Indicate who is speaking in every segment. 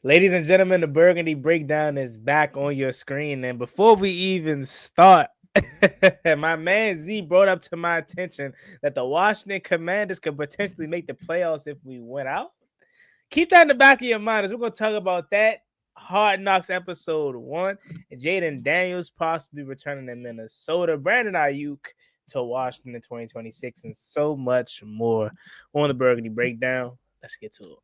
Speaker 1: Ladies and gentlemen, the Burgundy Breakdown is back on your screen. And before we even start, my man Z brought up to my attention that the Washington Commanders could potentially make the playoffs if we win out. Keep that in the back of your mind as we're going to talk about that. Hard Knocks episode 1. And Jaden Daniels possibly returning to Minnesota. Brandon Ayuk to Washington in 2026 and so much more on the Burgundy Breakdown. Let's get to it.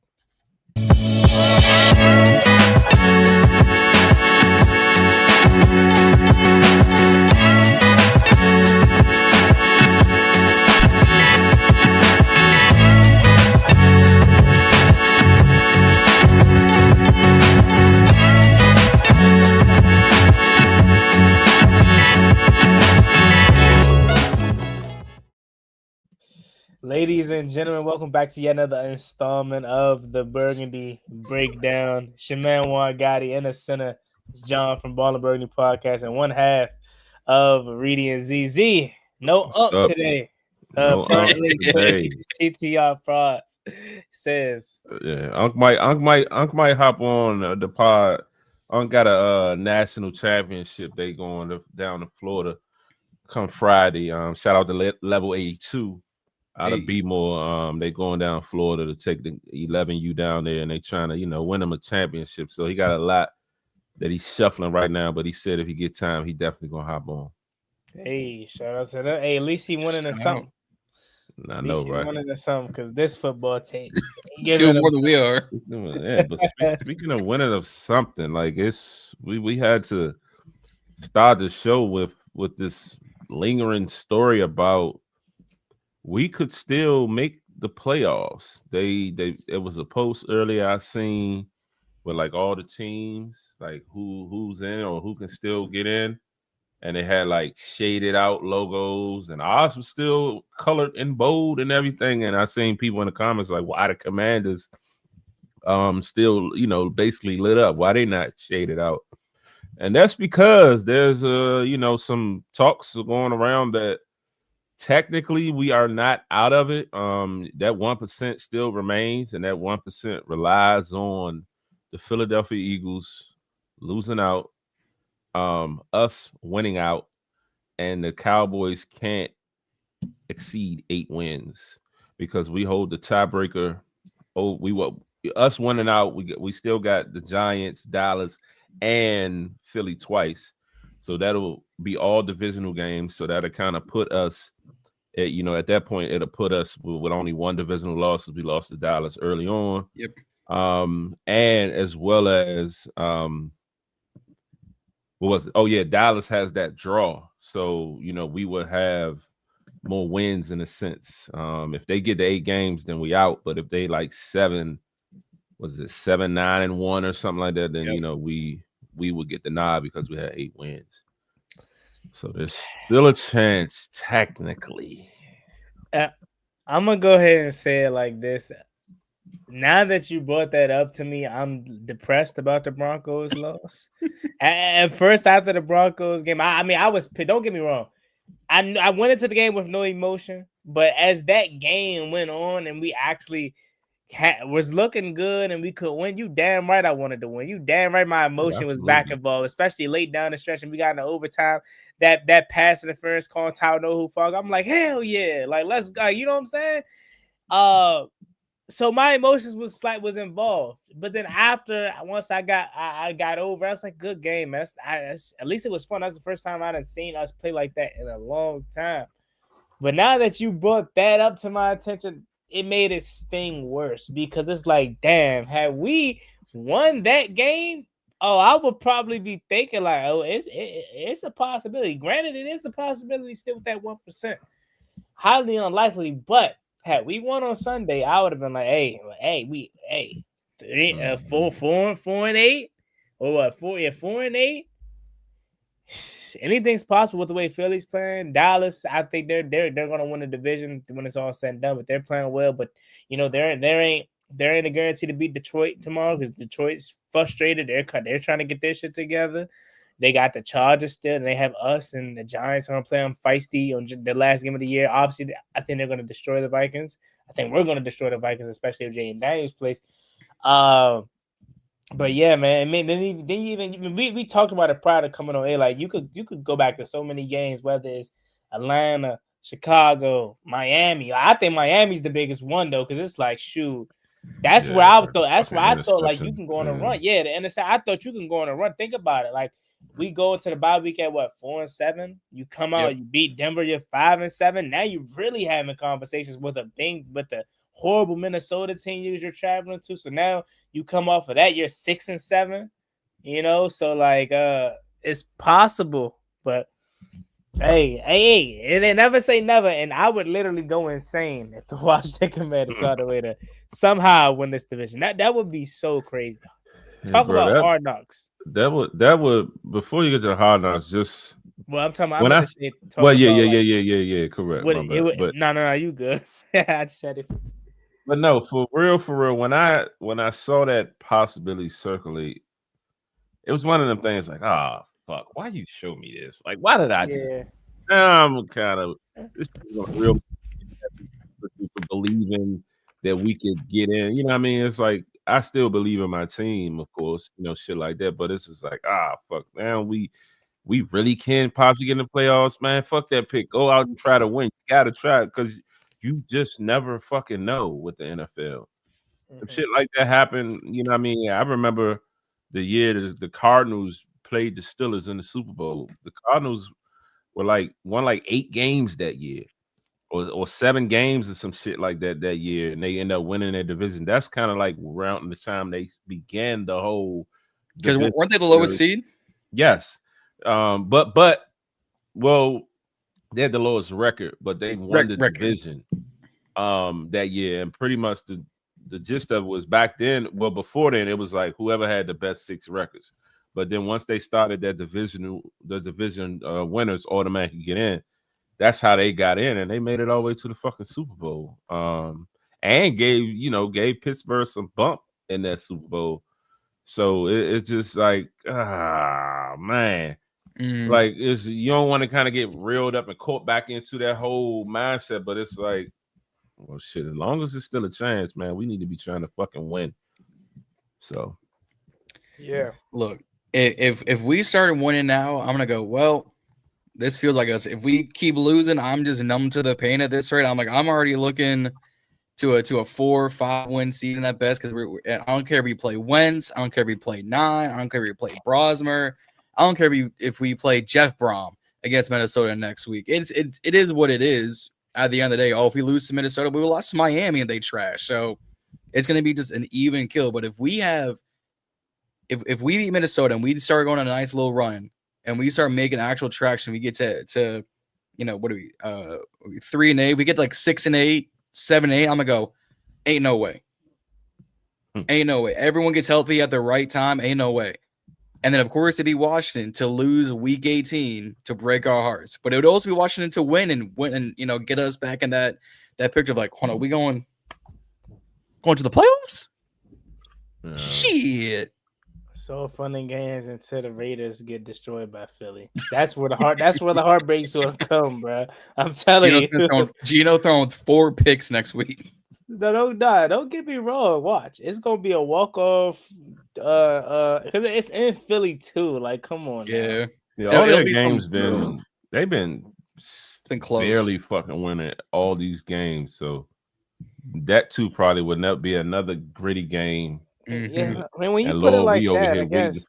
Speaker 1: Ladies and gentlemen, welcome back to yet another installment of the Burgundy Breakdown. It's your man Juan Gotti, in the center is John from Ball and Burgundy Podcast, and one half of Reedy and ZZ. No up today. Apparently, TTR Frost says,
Speaker 2: "Yeah, Unc might hop on the pod. Unc got a national championship. They going down to Florida come Friday. Shout out to Level 82 out of B-more. They going down Florida to take the 11U down there, and they trying to win them a championship. So he got a lot that he's shuffling right now. But he said if he get time, he definitely gonna hop on.
Speaker 1: Hey, shout out to that. Hey, at least he winning in something.
Speaker 2: I know, right?
Speaker 1: Winning in something because this football team
Speaker 3: still more than we are.
Speaker 2: Yeah, but speaking of winning of something, like we had to start the show with this lingering story about we could still make the playoffs. It was a post earlier I seen with like all the teams, like who's in or who can still get in. And they had like shaded out logos, and ours was still colored in bold and everything. And I seen people in the comments like, why the Commanders still, basically lit up? Why they not shaded out? And that's because there's some talks going around that technically we are not out of it. That 1% still remains, and that 1% relies on the Philadelphia Eagles losing out, us winning out, and the Cowboys can't exceed 8 wins because we hold the tiebreaker. Us winning out, we still got the Giants, Dallas, and Philly twice. So that'll be all divisional games. So that'll kind of put us at that point, it'll put us with only one divisional loss. We lost to Dallas early on.
Speaker 3: Yep.
Speaker 2: And as well as what was it? Oh yeah, Dallas has that draw, so we would have more wins in a sense. If they get to 8 games, then we out. But if they like 7, 9-1 or something like that, then we would get the nod because we had 8 wins. So there's still a chance technically.
Speaker 1: I'm gonna go ahead and say it like this. Now that you brought that up to me, I'm depressed about the Broncos loss. At first, after the Broncos game, I was pissed. Don't get me wrong. I went into the game with no emotion, but as that game went on and we actually was looking good and we could win, you damn right I wanted to win. You damn right my emotion was back involved, especially late down the stretch and we got into overtime. That pass in the first call, Tyler know who fog. I'm like, hell yeah, like let's go. You know what I'm saying? So my emotions was involved, but then after once I got over, I was like, good game, man. At least it was fun. That's the first time I done seen us play like that in a long time. But now that you brought that up to my attention, it made it sting worse because it's like, damn, had we won that game, I would probably be thinking like, it's a possibility. Granted, it is a possibility still with that 1%, highly unlikely, but. Had we won on Sunday, I would have been like, 4-8, or what? 4-8. Anything's possible with the way Philly's playing. Dallas, I think they're gonna win the division when it's all said and done. But they're playing well. But there ain't a guarantee to beat Detroit tomorrow because Detroit's frustrated. They're trying to get their shit together. They got the Chargers still, and they have us and the Giants are going to play them feisty on the last game of the year. Obviously, I think they're going to destroy the Vikings. I think we're going to destroy the Vikings, especially if JD5 plays. But yeah, man. I mean, then you even we talked about it prior to coming on air. Like you could go back to so many games, whether it's Atlanta, Chicago, Miami. I think Miami's the biggest one though, because it's like shoot. That's where
Speaker 2: Yeah,
Speaker 1: I thought. That's
Speaker 2: fucking
Speaker 1: where I thought like you
Speaker 2: interception.
Speaker 1: can go on a
Speaker 2: Yeah.
Speaker 1: run. Yeah, the intercept. I thought you can go on a run. Think about it. Like we go into the bye week at what 4-7. You come out, you beat Denver. You're 5-7. Now you're really having conversations with the horrible Minnesota team you're traveling to. So now you come off of that, you're 6-7. You know, so like it's possible, but. Hey, and they never say never, and I would literally go insane if the Washington Commanders saw the way to somehow win this division. That would be so crazy. Talk
Speaker 2: bro,
Speaker 1: about hard knocks.
Speaker 2: That would before you get to the hard knocks, just
Speaker 1: Well, I'm talking. I
Speaker 2: when
Speaker 1: meant
Speaker 2: I
Speaker 1: to say talk
Speaker 2: well,
Speaker 1: about like,
Speaker 2: yeah, correct,
Speaker 1: what
Speaker 2: my
Speaker 1: it
Speaker 2: bad.
Speaker 1: would.
Speaker 2: But
Speaker 1: No, you good. I just said it.
Speaker 2: but no, for real, when I saw that possibility circulate, it was one of them things like, ah, fuck, why you show me this? Like, why did I just?
Speaker 1: Yeah.
Speaker 2: I'm kind of this is a real for believing that we could get in. You know what I mean? It's like I still believe in my team, of course, shit like that. But it's just like, fuck, man, we really can possibly get in the playoffs, man. Fuck that pick. Go out and try to win. You gotta try because you just never fucking know with the NFL. If shit like that happened, you know what I mean? I remember the year the Cardinals played the Steelers in the Super Bowl. The Cardinals were won 8 games that year. Or 7 games or some shit like that year, and they end up winning their division. That's kind of like around the time they began the whole.
Speaker 3: Because weren't they the lowest seed?
Speaker 2: Yes, but well, they had the lowest record, but they won the division that year, and pretty much the gist of it was back then. Well, before then, it was like whoever had the best 6 records. But then once they started that division, the division winners automatically get in. That's how they got in, and they made it all the way to the fucking Super Bowl. And gave Pittsburgh some bump in that Super Bowl. So it's just like, man. Like you don't want to kind of get reeled up and caught back into that whole mindset, but it's like, well, shit, as long as it's still a chance, man, we need to be trying to fucking win. So
Speaker 1: yeah.
Speaker 3: Look, if we started winning now, I'm gonna go, well, this feels like us. If we keep losing, I'm just numb to the pain at this rate. I'm already looking to a 4 or 5 win season at best. Because I don't care if we play Wentz, I don't care if we play 9, I don't care if we play Brosmer, I don't care if we play Jeff Brom against Minnesota next week. It is what it is. At the end of the day, if we lose to Minnesota, we lost to Miami and they trash. So it's going to be just an even kill. But if we beat Minnesota and we start going on a nice little run, and we start making actual traction, we get to what are we 3-8? We get 6-8, 7-8. I'm gonna go, ain't no way. Ain't no way. Everyone gets healthy at the right time. Ain't no way. And then of course it'd be Washington to lose week 18 to break our hearts. But it would also be Washington to win and get us back in that picture of hold on, we going to the playoffs? Shit.
Speaker 1: So fun and games until the Raiders get destroyed by Philly. That's where the heartbreak's gonna come, bro. I'm telling you.
Speaker 3: Gino throwing 4 picks next week.
Speaker 1: No, don't get me wrong. Watch, it's gonna be a walk off. Because it's in Philly too. Like, come on.
Speaker 3: Yeah.
Speaker 2: All their games they've been
Speaker 3: close.
Speaker 2: Barely fucking winning all these games. So that too probably would not be another gritty game.
Speaker 1: Yeah, I mean when you put it like that, I guess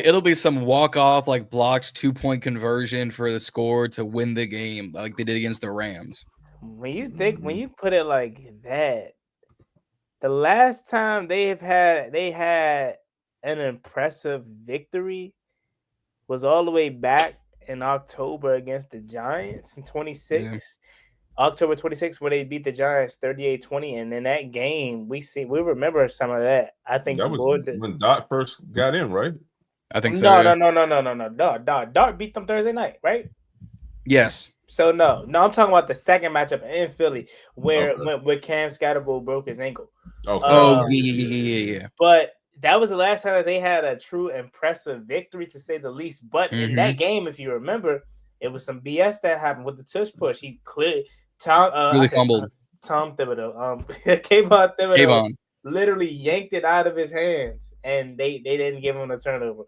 Speaker 3: it'll be some walk off blocks 2-point conversion for the score to win the game like they did against the Rams.
Speaker 1: When you put it like that, the last time they had an impressive victory was all the way back in October against the Giants in 26. Yeah. October 26th, where they beat the Giants 38-20, and in that game, we remember some of that. I think
Speaker 2: that was when Doc first got in, right?
Speaker 3: I think so.
Speaker 1: No. Doc beat them Thursday night, right?
Speaker 3: Yes.
Speaker 1: So no, I'm talking about the second matchup in Philly where Cam Scatterbo broke his ankle.
Speaker 3: Yeah.
Speaker 1: But that was the last time that they had a true impressive victory, to say the least. But in that game, if you remember, it was some BS that happened with the tush push. He clearly
Speaker 3: really fumbled.
Speaker 1: Tom Thibodeau. Kayvon Thibodeau.
Speaker 3: Kayvon.
Speaker 1: literally yanked it out of his hands, and they didn't give him the turnover.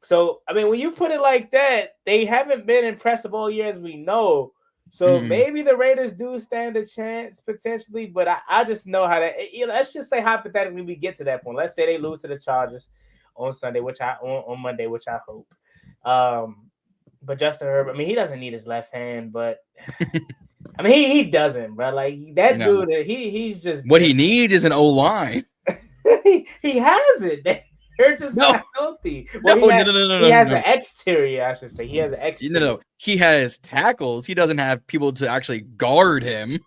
Speaker 1: So I mean, when you put it like that, they haven't been impressive all year, as we know. So maybe the Raiders do stand a chance potentially, but I just know how to. Let's just say hypothetically we get to that point. Let's say they lose to the Chargers on Sunday, on Monday, which I hope. But Justin Herbert, I mean, he doesn't need his left hand, but I mean, he doesn't, bro. Like that dude, he's just
Speaker 3: what he needs is an O line.
Speaker 1: he has it. They're just not healthy. Well, he has an exterior, I should say. He has an exterior.
Speaker 3: No. He has tackles. He doesn't have people to actually guard him.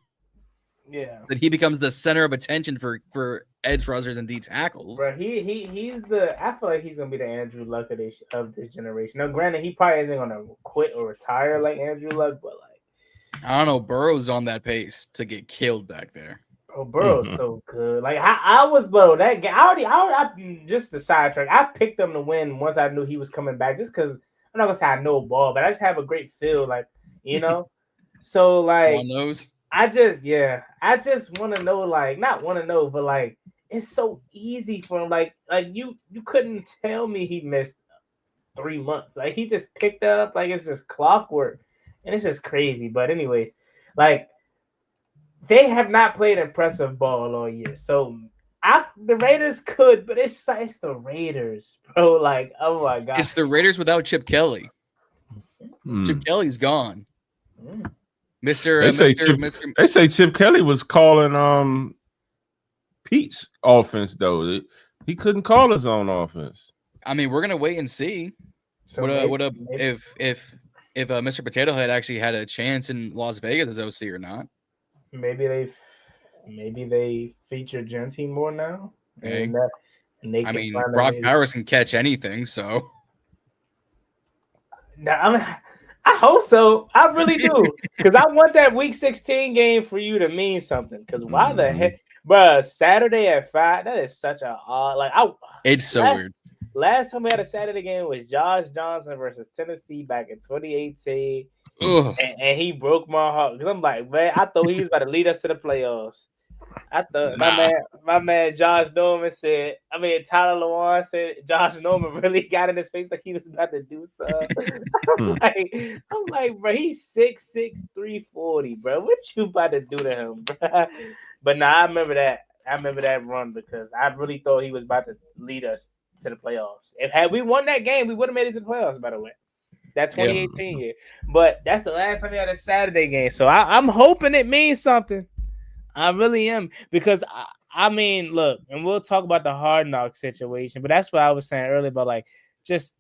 Speaker 1: Yeah.
Speaker 3: That he becomes the center of attention for edge rushers and D tackles.
Speaker 1: Bro, he's I feel like he's gonna be the Andrew Luck of this generation. Now, granted, he probably isn't gonna quit or retire like Andrew Luck, but like
Speaker 3: I don't know, Burrow's on that pace to get killed back there.
Speaker 1: Bro, Burrow's so good. Like I was, bro. That game, I just the sidetrack. I picked them to win once I knew he was coming back. Just because I'm not gonna say I know ball, but I just have a great feel, like So like I just want to know, like not want to know, but like it's so easy for him. Like you couldn't tell me he missed 3 months. Like he just picked up. Like it's just clockwork, and it's just crazy. But anyways, like. They have not played impressive ball all year, so the Raiders could, but it's the Raiders, bro. Like, oh my god,
Speaker 3: it's the Raiders without Chip Kelly. Chip Kelly's gone.
Speaker 2: They say Chip Kelly was calling Pete's offense though. He couldn't call his own offense.
Speaker 3: I mean, we're gonna wait and see. So if Mr. Potato Head actually had a chance in Las Vegas as OC or not.
Speaker 1: Maybe they feature Genty more now.
Speaker 3: Okay. And they Brock Bowers can catch anything, so
Speaker 1: I hope so. I really do, because I want that Week 16 game for you to mean something. Because why the heck, bro? Saturday at 5. That is such a odd.
Speaker 3: It's so weird.
Speaker 1: Last time we had a Saturday game was Josh Johnson versus Tennessee back in 2018. And he broke my heart because I'm like, man, I thought he was about to lead us to the playoffs. I thought my man Josh Norman Tyler Lewan said Josh Norman really got in his face like he was about to do something. I'm like, bro, he's 6'6", 340, bro. What you about to do to him, bro? But nah, I remember that run because I really thought he was about to lead us to the playoffs. Had we won that game, we would have made it to the playoffs, by the way. That 2018 year. But that's the last time we had a Saturday game. So I'm hoping it means something. I really am. Because, I mean, look, and we'll talk about the Hard Knock situation, but that's what I was saying earlier about, like, just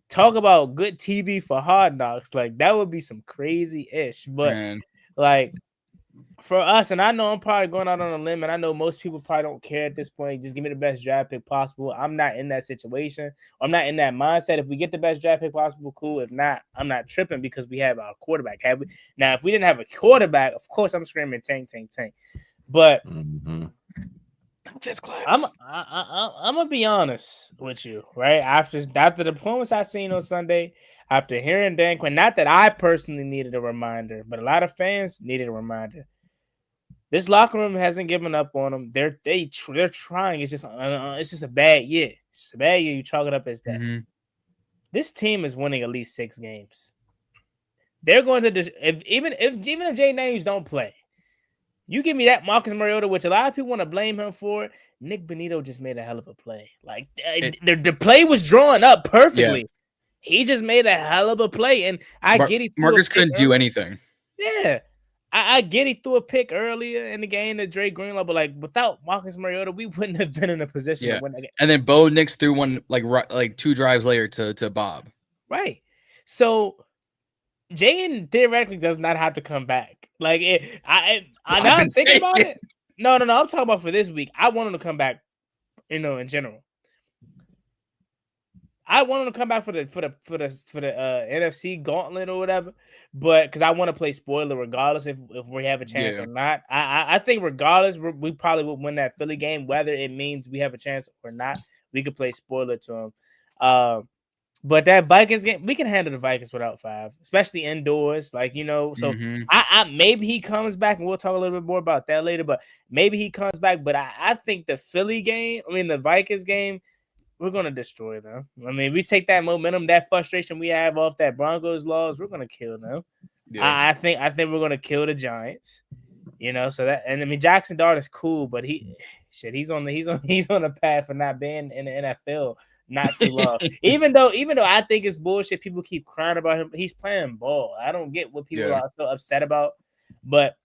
Speaker 1: talk about good TV for Hard Knocks. Like, that would be some crazy-ish. But, like, for us, and I know I'm probably going out on a limb, and I know most people probably don't care at this point. Just give me the best draft pick possible. I'm not in that situation. I'm not in that mindset. If we get the best draft pick possible, cool. If not, I'm not tripping because we have our quarterback. Now, if we didn't have a quarterback, of course I'm screaming tank. But
Speaker 3: just class.
Speaker 1: I'm gonna be honest with you, right? After the performance I seen on Sunday, after hearing Dan Quinn, not that I personally needed a reminder, but a lot of fans needed a reminder. This locker room hasn't given up on them. They're trying. It's just a bad year. It's a bad year. You chalk it up as that. This team is winning at least 6 games. They're going to even if Jay Daniels don't play, you give me that Marcus Mariota, which a lot of people want to blame him for. Nick Bonito just made a hell of a play. Like the play was drawn up perfectly. Yeah. He just made a hell of a play, and I get it.
Speaker 3: Marcus couldn't do anything.
Speaker 1: Yeah. I get he threw a pick earlier in the game to Drake Greenlaw, but like without Marcus Mariota, we wouldn't have been in a position to win that game.
Speaker 3: And then Bo Nix threw one like 2 drives later to Bob.
Speaker 1: Right. So Jaden theoretically does not have to come back. Like I'm thinking about it. No. I'm talking about for this week. I want him to come back, in general. I want him to come back for the NFC gauntlet or whatever, but because I want to play spoiler regardless if we have a chance or not. I think regardless, we probably would win that Philly game, whether it means we have a chance or not. We could play spoiler to him. But that Vikings game, we can handle the Vikings without 5, especially indoors. Like, so I maybe he comes back, and we'll talk a little bit more about that later. But maybe he comes back. But I think the the Vikings game, we're gonna destroy them. I mean, we take that momentum, that frustration we have off that Broncos loss, we're gonna kill them. Yeah. I think we're gonna kill the Giants. So that, and I mean, Jackson Dart is cool, but he's on the path for not being in the NFL not too long. even though I think it's bullshit, people keep crying about him. He's playing ball. I don't get what people are so upset about, but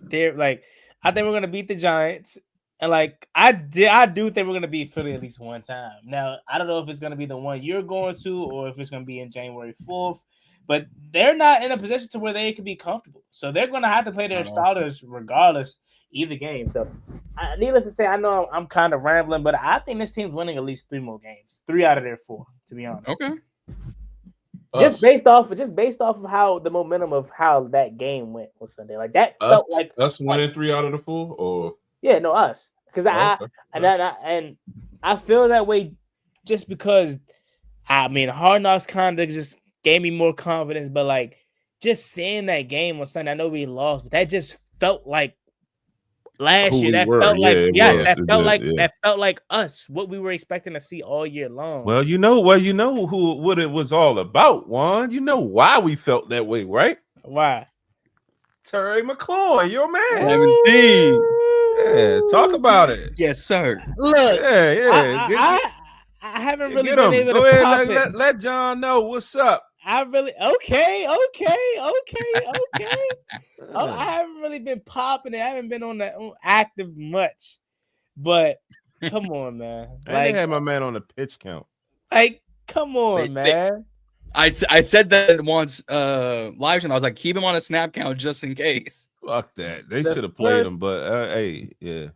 Speaker 1: they're like, I think we're gonna beat the Giants, and like I do think we're gonna beat Philly at least one time. Now I don't know if it's gonna be the one you're going to, or if it's gonna be in January 4th. But they're not in a position to where they can be comfortable. So they're going to have to play their starters regardless either game. So needless to say, I know I'm kind of rambling, but I think this team's winning at least 3 more games. 3 out of their 4, to be honest.
Speaker 3: Okay.
Speaker 1: Just based off of how the momentum of how that game went on Sunday. Like that felt like
Speaker 2: us winning 3 out of the 4, or
Speaker 1: us. Because I feel that way just because Hard Knocks kind of just gave me more confidence, but like just seeing that game on Sunday, I know we lost, but that just felt like last year. That felt like that felt like us, what we were expecting to see all year long.
Speaker 2: Well, what it was all about, Juan. You know why we felt that way, right?
Speaker 1: Why?
Speaker 2: Terry Mclaurin, your man.
Speaker 3: 17.
Speaker 2: Yeah, talk about it.
Speaker 3: Yes, sir.
Speaker 1: Look, I haven't really been able to pop it.
Speaker 2: Let John know what's up.
Speaker 1: Okay. I haven't really been popping it. I haven't been on active much, but come on, man.
Speaker 2: I had my man on the pitch count.
Speaker 1: Like, come on, man.
Speaker 3: I said that once live stream. I was like, keep him on a snap count just in case.
Speaker 2: Fuck that. They should have played him, but hey, yeah.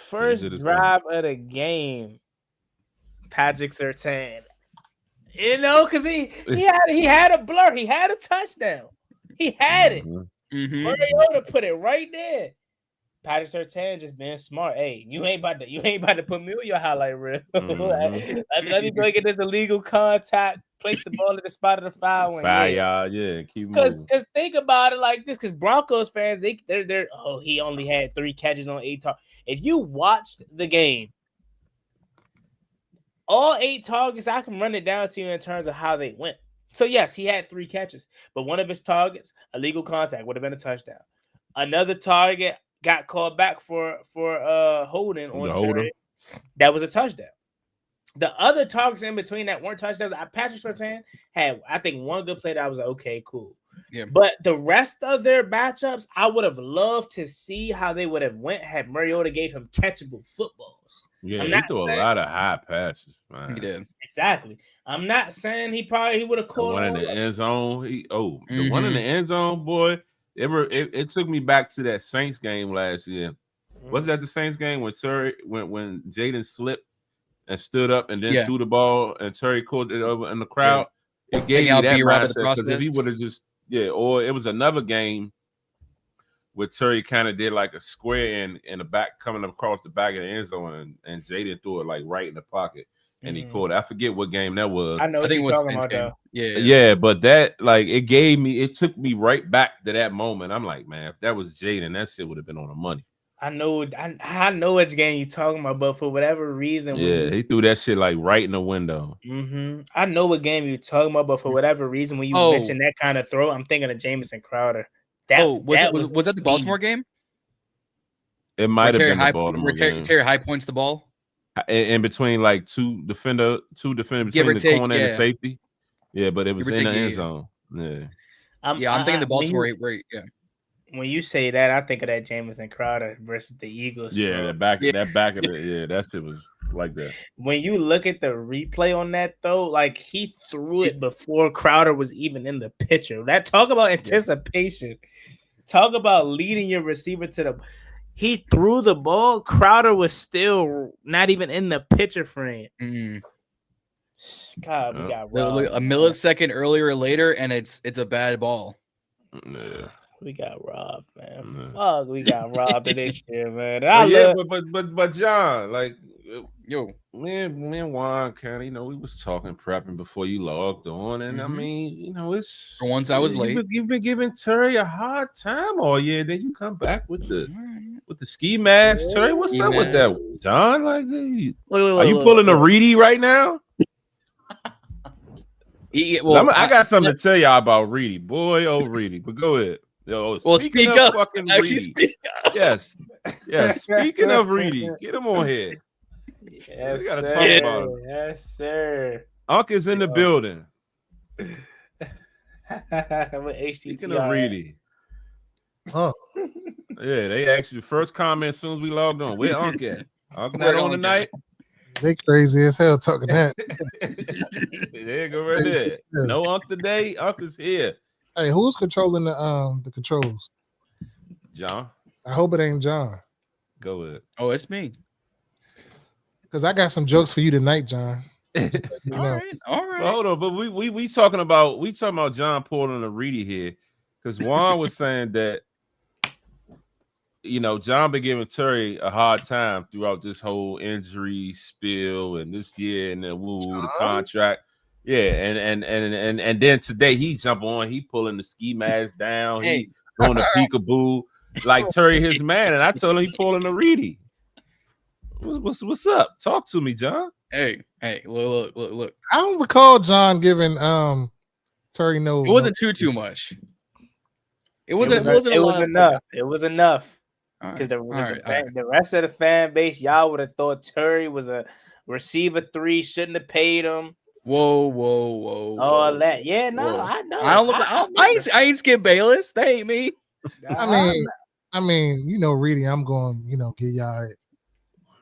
Speaker 1: First drive of the game, Patrick Surtain. Because he had a blur. He had a touchdown. He had it. Mariota put it right there. Patrick Surtain just being smart. Hey, you ain't about to put me on your highlight reel. Let me go get this illegal contact. Place the ball at the spot of the foul.
Speaker 2: Keep moving.
Speaker 1: Because think about it like this. Because Broncos fans, they're he only had 3 catches on 8 targets. If you watched the game, all 8 targets, I can run it down to you in terms of how they went. So, yes, he had 3 catches, but one of his targets, illegal contact, would have been a touchdown. Another target got called back for holding on Terry. That was a touchdown. The other targets in between that weren't touchdowns. Patrick Surtain had, I think, one good play that I was like, okay, cool. Yeah. But the rest of their matchups, I would have loved to see how they would have went had Mariota gave him catchable footballs.
Speaker 2: Yeah, he threw a lot of high passes, man.
Speaker 3: He did.
Speaker 1: Exactly. I'm not saying he would have caught
Speaker 2: the one in the end zone. The one in the end zone, boy. It took me back to that Saints game last year. Was that the Saints game when when Jaden slipped and stood up and then threw the ball and Terry caught it over in the crowd? It gave me that mindset because if he would have just or it was another game where Terry kind of did like a square in the back coming across the back of the end zone and Jaden threw it like right in the pocket and he caught it. I forget what game that was.
Speaker 1: I know what you're talking about though.
Speaker 2: Yeah, but that it took me right back to that moment. I'm like, man, if that was Jaden, that shit would have been on the money.
Speaker 1: I know which game you're talking about, but for whatever reason,
Speaker 2: he threw that shit like right in the window.
Speaker 1: I know what game you're talking about, but for whatever reason, when you mention that kind of throw, I'm thinking of Jamison Crowder.
Speaker 3: Was that the Baltimore game?
Speaker 2: It might have been the Baltimore game.
Speaker 3: Terry High points the ball
Speaker 2: in between like two defenders between the corner and the safety. Yeah, but it was in the end zone. Yeah,
Speaker 3: I'm thinking the Baltimore right. Yeah.
Speaker 1: When you say that, I think of that Jamison Crowder versus the Eagles.
Speaker 2: Yeah, that back of that shit was like that.
Speaker 1: When you look at the replay on that though, like he threw it before Crowder was even in the picture. That talk about anticipation. Talk about leading your receiver to the. He threw the ball. Crowder was still not even in the picture frame. God, we got robbed.
Speaker 3: A millisecond earlier or later, and it's a bad ball.
Speaker 2: Yeah.
Speaker 1: We got robbed, man. Fuck, we got robbed this year, man.
Speaker 2: But John, like
Speaker 3: Yo,
Speaker 2: man, Juan County, we was talking prepping before you logged on, and I mean, it's
Speaker 3: for once I was late.
Speaker 2: You've been giving Terry a hard time all year. Then you come back with the
Speaker 3: Alright.
Speaker 2: ski mask, Terry. What's
Speaker 3: Ski
Speaker 2: up with
Speaker 3: mask.
Speaker 2: that, John? Like, hey,
Speaker 3: Look,
Speaker 2: are you pulling a Reedy right now? I got something to tell y'all about Reedy, boy. Oh, Reedy, but go ahead. Yo,
Speaker 3: speak
Speaker 2: of
Speaker 3: up.
Speaker 2: fucking
Speaker 3: Actually,
Speaker 2: Reedy,
Speaker 3: speak up.
Speaker 2: yes. Speaking of Reedy, get him on here.
Speaker 1: Yes,
Speaker 2: We gotta
Speaker 1: sir.
Speaker 2: talk about him.
Speaker 1: Yes, sir.
Speaker 2: Unc is in the building.
Speaker 1: With HTTR.
Speaker 2: Speaking of Reedy,
Speaker 4: Oh,
Speaker 2: yeah, they asked you first comment as soon as we logged on. Where Unc at? Unc not on tonight?
Speaker 4: they crazy as hell talking that.
Speaker 2: There you go right there. No Unc today. Unc is here.
Speaker 4: Hey, who's controlling the controls?
Speaker 2: John,
Speaker 4: I hope it ain't John.
Speaker 2: go ahead.
Speaker 3: Oh, it's me.
Speaker 4: Because I got some jokes for you tonight, John.
Speaker 3: All right.
Speaker 2: Well, hold on, but we talking about John pulling a Reedy here because Juan was saying that John been giving Terry a hard time throughout this whole injury spill and this year and then the contract. Yeah, and then today he jump on, he pulling the ski mask down, he doing the peekaboo like Terry his man, and I told him he pulling a Reedy. What's up? Talk to me, John.
Speaker 3: Hey, look.
Speaker 4: I don't recall John giving Terry no.
Speaker 3: It wasn't too much. It was
Speaker 1: enough. It was enough. Because
Speaker 3: right.
Speaker 1: the rest of the fan base, y'all would have thought Terry was a receiver 3, shouldn't have paid him.
Speaker 3: Whoa.
Speaker 1: All that. Yeah, no,
Speaker 3: Whoa.
Speaker 1: I know.
Speaker 3: I ain't Skip Bayless. That ain't me.
Speaker 4: I mean, Reedy, I'm going, give y'all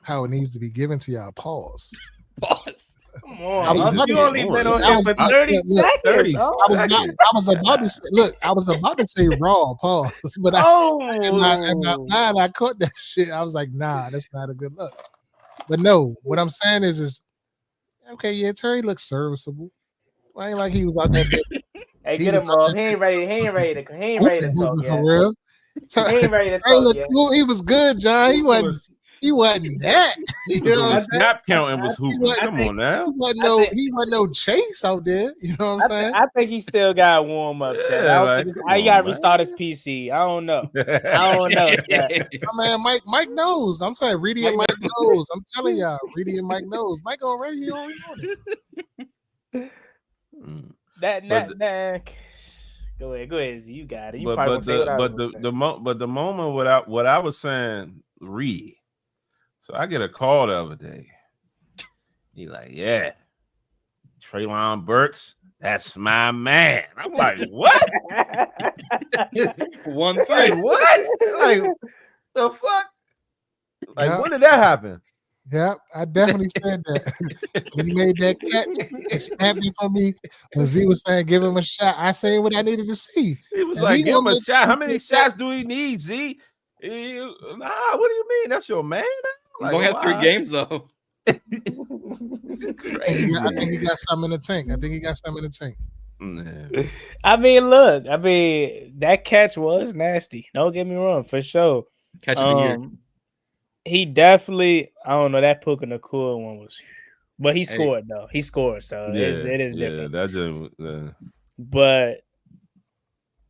Speaker 4: how it needs to be given to y'all. Pause.
Speaker 1: Come on. You only been on here for 30 seconds.
Speaker 4: I was about to say, I was about to say raw, pause. But in my mind, I caught that shit. I was like, nah, that's not a good look. But no, what I'm saying is okay, yeah, Terry looks serviceable. I ain't like he was out there.
Speaker 1: Hey, get him, Mom. He ain't ready to talk yet.
Speaker 4: For real.
Speaker 1: He ain't ready to talk yet.
Speaker 4: Cool. He was good, John. He wasn't that.
Speaker 2: Snap counting was hooping. Come on now.
Speaker 4: He wasn't no Chase out there. You know what I'm saying?
Speaker 1: I think he still got warm up. He got to restart his PC. I don't know.
Speaker 4: Man, Mike knows. I'm saying Reedy and Mike knows. I'm telling y'all, Reedy and Mike knows. Mike already know it.
Speaker 1: Go ahead. You got it.
Speaker 2: But the moment what I was saying, Reedy. So I get a call the other day. He like, yeah, Treylon Burks, that's my man. I'm like, what?
Speaker 3: One thing.
Speaker 2: Like, what? Like, the fuck? Like, when did that happen?
Speaker 4: Yeah, I definitely said that. When he made that catch, he snapped it for me. When Z was saying, give him a shot, I said what I needed to see.
Speaker 2: He was like, give him a shot. How many shots do he need, Z? Nah, what do you mean? That's your man?
Speaker 3: He's only had 3 games, though.
Speaker 4: I think he got something in the tank.
Speaker 1: I mean, look. That catch was nasty. Don't get me wrong, for sure.
Speaker 3: Catch of the year.
Speaker 1: He definitely, I don't know, that Puka Nacua one was, but he scored though. He scored, so it is different. But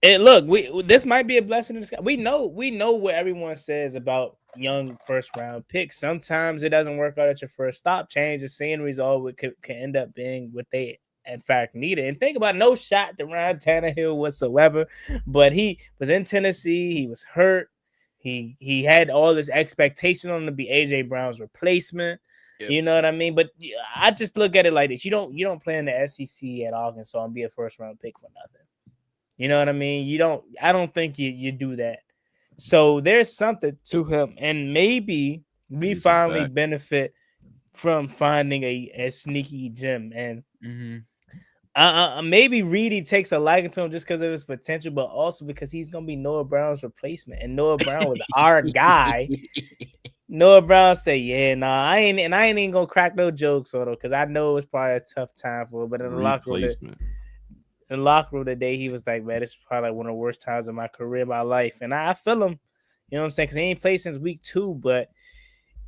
Speaker 1: this might be a blessing in disguise. We know what everyone says about young first round picks. Sometimes it doesn't work out at your first stop. Change the sceneries, all can end up being what they in fact needed. And think about no shot to Ryan Tannehill whatsoever, but he was in Tennessee. He was hurt. He had all this expectation on him to be AJ Brown's replacement. Yep. You know what I mean? But I just look at it like this: you don't play in the SEC at Arkansas and be a first round pick for nothing. You know what I mean? I don't think you do that. So there's something to him, and maybe we finally benefit from finding a sneaky gem. And maybe Reedy takes a liking to him just because of his potential, but also because he's gonna be Noah Brown's replacement, and Noah Brown was our guy. Noah Brown say, "Yeah, nah, I ain't even gonna crack no jokes on him because I know it was probably a tough time for him." But in the locker room today, he was like, "Man, this is probably one of the worst times of my career, my life," and I feel him. You know what I'm saying? Because he ain't played since week 2, but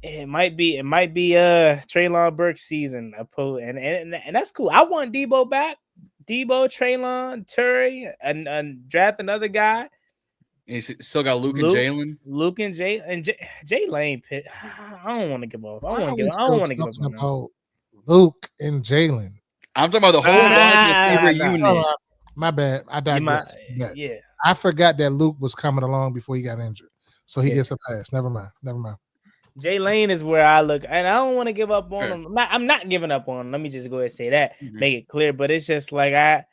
Speaker 1: it might be Treylon Burks' season. And that's cool. I want Debo back. Debo, Treylon, Terry, and draft another guy.
Speaker 3: And he's still got Luke and Jalen.
Speaker 1: Luke and Jay Lane Pitt. I don't want to give off. I don't want to give up on
Speaker 4: about Luke and Jalen.
Speaker 3: I'm talking about the whole wide receiver unit.
Speaker 4: My bad. I digress.
Speaker 1: Yeah.
Speaker 4: I forgot that Luke was coming along before he got injured. So he gets a pass. Never mind.
Speaker 1: Jay Lane is where I look, and I don't want to give up on him. I'm not giving up on him. Let me just go ahead and say that, make it clear. But it's just like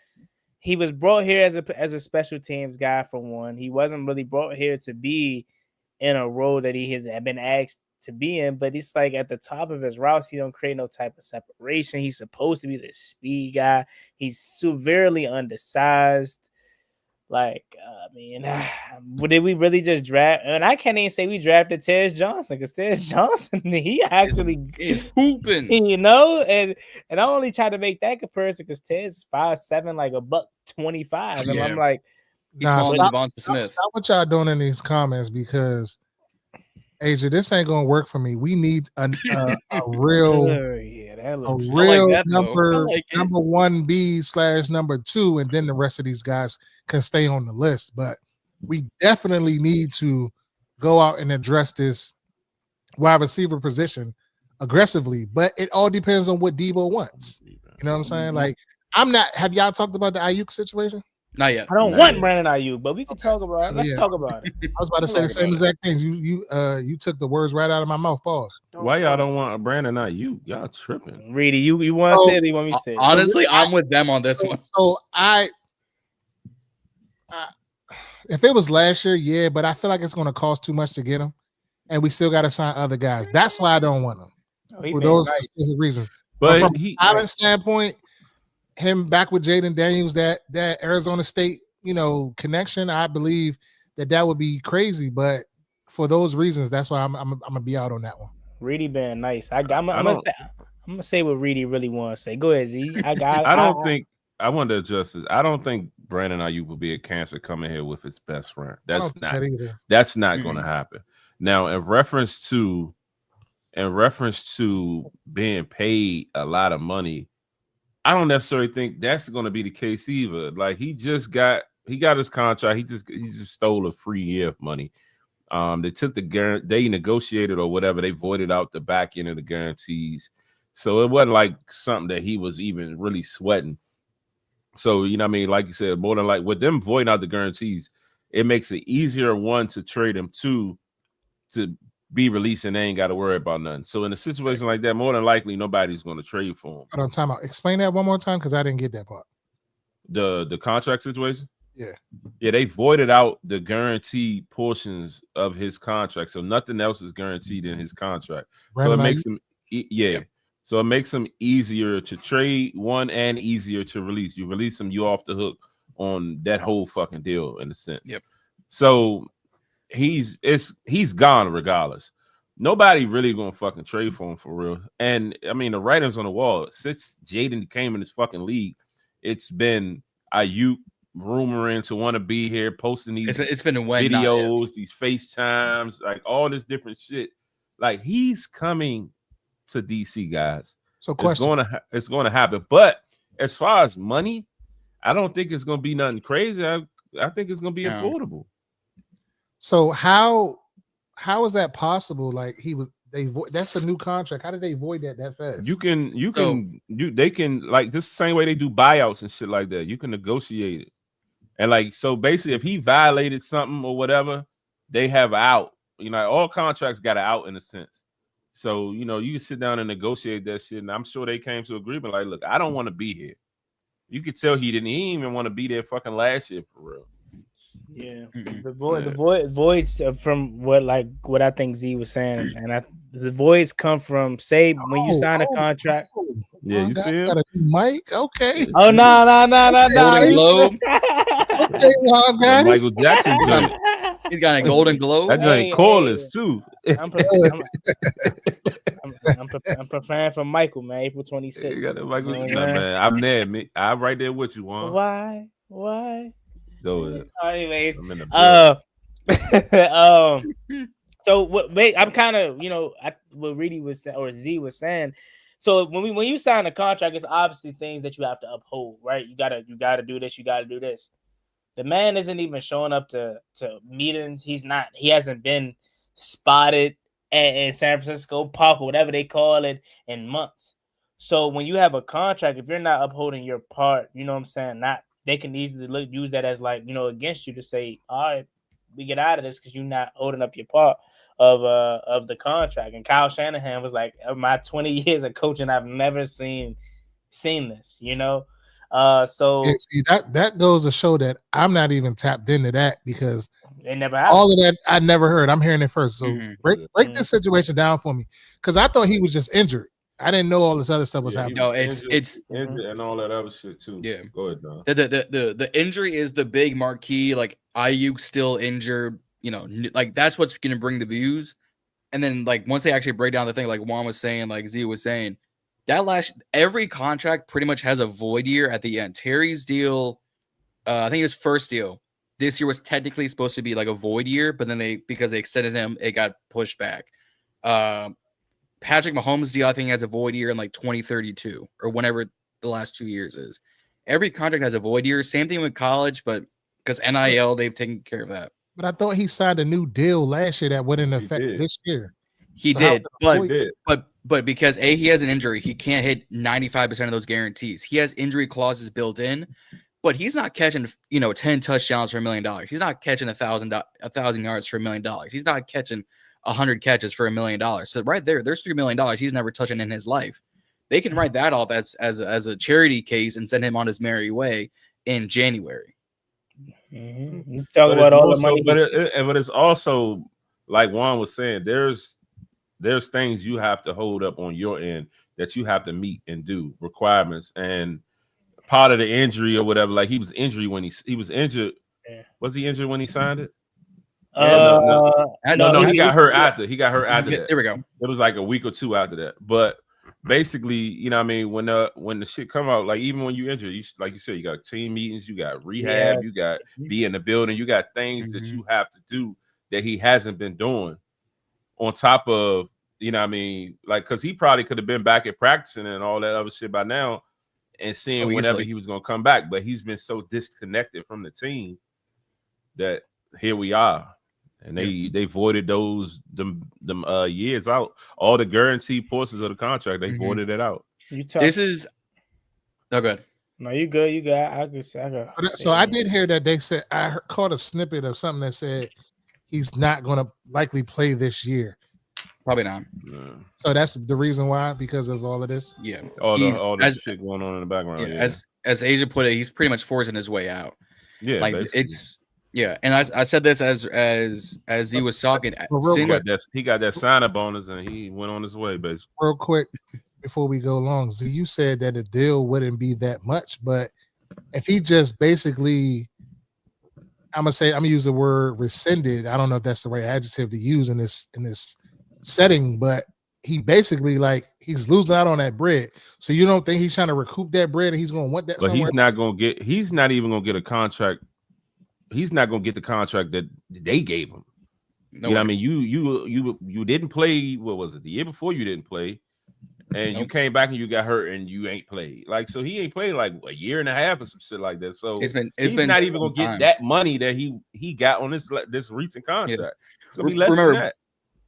Speaker 1: he was brought here as a special teams guy for one. He wasn't really brought here to be in a role that he has been asked to be in. But it's like at the top of his routes, he don't create no type of separation. He's supposed to be the speed guy. He's severely undersized. Like, I mean, did we really just draft? And I can't even say we drafted Tez Johnson because Tez Johnson, he actually
Speaker 3: is hooping,
Speaker 1: you know. And I only try to make that comparison because Tez is 5'7", like $125, and I'm like,
Speaker 3: he's smaller than Devonta Smith.
Speaker 4: Stop what y'all doing in these comments because AJ, this ain't gonna work for me. We need a real. Number 1B / number 2, and then the rest of these guys can stay on the list. But we definitely need to go out and address this wide receiver position aggressively. But it all depends on what Debo wants. You know what I'm saying? Like, have y'all talked about the Ayuk situation?
Speaker 3: Not yet.
Speaker 1: I don't want Brandon Ayuk, but we can talk about it. Let's talk about it.
Speaker 4: I was about to say the same exact thing. You took the words right out of my mouth. Pause.
Speaker 2: Why y'all don't want Brandon Ayuk? Y'all tripping.
Speaker 1: Reedy, you want to say it? Or you want me to say it?
Speaker 3: Honestly, I'm with them on this one.
Speaker 4: So if it was last year, yeah, but I feel like it's going to cost too much to get him, and we still got to sign other guys. That's why I don't want him for those specific reasons. But from Allen's standpoint, him back with Jaden Daniels, that Arizona State, connection, I believe that would be crazy. But for those reasons, that's why I'm gonna be out on that one.
Speaker 1: Reedy been nice. I'm gonna say what Reedy really wants to say. Go ahead, Z.
Speaker 2: I want to adjust this. I don't think Brandon Ayuk will be a cancer coming here with his best friend. That's not going to happen. Now, in reference to being paid a lot of money, I don't necessarily think that's going to be the case either. Like he got his contract. He just stole a free year of money. They took they negotiated or whatever. They voided out the back end of the guarantees. So it wasn't like something that he was even really sweating. So, you know what I mean? Like you said, more than like with them voiding out the guarantees, it makes it easier, one, to trade him, two, to be released and they ain't got to worry about nothing. So in a situation like that, more than likely, nobody's going to trade for him.
Speaker 4: Hold on, time out. Explain that one more time because I didn't get that part.
Speaker 2: The contract situation?
Speaker 4: Yeah.
Speaker 2: Yeah, they voided out the guaranteed portions of his contract. So nothing else is guaranteed in his contract.
Speaker 4: Brandon,
Speaker 2: so it makes him, So it makes them easier to trade, one, and easier to release. You release them, you off the hook on that whole fucking deal in a sense.
Speaker 3: Yep.
Speaker 2: So he's gone regardless. Nobody really gonna fucking trade for him for real. And I mean, the writing's on the wall. Since Jaden came in this fucking league, it's been Ayuk rumoring to want to be here, posting these
Speaker 3: it's been
Speaker 2: videos, these FaceTimes, like all this different shit. Like he's coming to DC, guys.
Speaker 4: So question.
Speaker 2: It's going to happen. But as far as money, I don't think it's going to be nothing crazy. I think it's going to be affordable.
Speaker 4: So how is that possible? Like that's a new contract. How did they void that fast?
Speaker 2: They can like this same way they do buyouts and shit like that. You can negotiate it. And like, so basically if he violated something or whatever, they have out. All contracts got an out in a sense. So, you can sit down and negotiate that shit. And I'm sure they came to agreement. Like, look, I don't want to be here. You could tell he didn't even want to be there fucking last year for real.
Speaker 1: Yeah. The voids from what I think Z was saying. And the voids come from, say, when you sign a contract.
Speaker 2: Yeah, you see it?
Speaker 4: Mike, okay.
Speaker 1: Oh, no.
Speaker 3: Golden Globe.
Speaker 4: Okay,
Speaker 2: Michael Jackson joint.
Speaker 3: He's got a Golden Globe.
Speaker 2: That joint cordless too.
Speaker 1: I'm preparing for Michael, man. April 26th.
Speaker 2: You got that Michael, man. I'm there, me. I'm right there with you, Juan.
Speaker 1: Why?
Speaker 2: Go ahead.
Speaker 1: Anyways,
Speaker 2: I'm in the
Speaker 1: So I'm kind of what Reedy was saying or Z was saying. So when you sign a contract, it's obviously things that you have to uphold, right? You gotta do this, you gotta do this. The man isn't even showing up to meetings. He hasn't been spotted in San Francisco Park or whatever they call it in months. So when you have a contract, if you're not upholding your part, you know what I'm saying? They can easily use that as against you to say, all right, we get out of this because you're not holding up your part of the contract. And Kyle Shanahan was like, of my 20 years of coaching, I've never seen this, so
Speaker 4: see, that goes to show that I'm not even tapped into that because
Speaker 1: it never happened.
Speaker 4: All of that I never heard. I'm hearing it first. So break this situation down for me because I thought he was just injured. I didn't know all this other stuff was happening.
Speaker 3: No, it's
Speaker 2: injured and all that other shit too.
Speaker 3: Yeah,
Speaker 2: go ahead, Don.
Speaker 3: The injury is the big marquee. Like Ayuk still injured. Like that's what's going to bring the views. And then once they actually break down the thing, like Juan was saying, like Z was saying, every contract pretty much has a void year at the end. Terry's deal, I think his first deal this year was technically supposed to be like a void year, but then because they extended him, it got pushed back. Patrick Mahomes' deal, I think, has a void year in 2032 or whenever the last 2 years is. Every contract has a void year. Same thing with college, but because NIL, they've taken care of that.
Speaker 4: But I thought he signed a new deal last year that went into effect this year.
Speaker 3: He did, but because he has an injury, he can't hit 95% of those guarantees. He has injury clauses built in, but he's not catching 10 touchdowns for $1 million. He's not catching 1,000 yards for $1 million. He's not catching 100 catches for $1 million. So right there's $3 million he's never touching in his life. They can write that off as a charity case and send him on his merry way in January.
Speaker 1: Mm-hmm. Talk about all the money,
Speaker 2: but it's also like Juan was saying. There's things you have to hold up on your end that you have to meet and do requirements. And part of the injury or whatever, like he was injured when he was injured.
Speaker 1: Yeah.
Speaker 2: Was he injured when he signed it?
Speaker 1: No,
Speaker 2: he got hurt after. He got hurt after that.
Speaker 3: There we go.
Speaker 2: It was like a week or two after that. But basically, when the shit come out, like even when you injured, like you said, you got team meetings, you got rehab, you got be in the building, you got things that you have to do that he hasn't been doing. On top of, because he probably could have been back at practicing and all that other shit by now and seeing whenever he was going to come back. But he's been so disconnected from the team that here we are. And they voided them years out. All the guaranteed portions of the contract, they voided it out.
Speaker 3: This is good.
Speaker 1: No, you good. You got.
Speaker 4: So I did hear that they said I caught a snippet of something that said he's not going to likely play this year.
Speaker 3: Probably not.
Speaker 2: Yeah.
Speaker 4: So that's the reason why, because of all of this.
Speaker 3: Yeah,
Speaker 2: all the shit going on in the background.
Speaker 3: Yeah. As Asia put it, he's pretty much forcing his way out.
Speaker 2: Yeah, basically.
Speaker 3: It's. Yeah, and I said this as he was talking.
Speaker 2: He got that sign-up bonus, and he went on his way, basically.
Speaker 4: Real quick, before we go long, Z, you said that the deal wouldn't be that much, but if he just basically, I'm gonna use the word rescinded. I don't know if that's the right adjective to use in this setting, but he basically he's losing out on that bread. So you don't think he's trying to recoup that bread, and he's gonna want that?
Speaker 2: But he's not even gonna get a contract. He's not gonna get the contract that they gave him.
Speaker 3: No,
Speaker 2: you didn't play. What was it? The year before you didn't play, and you came back and you got hurt and you ain't played. So he ain't played like a year and a half or some shit like that. So he's not even gonna get that money that he got on this recent contract. Yeah. So remember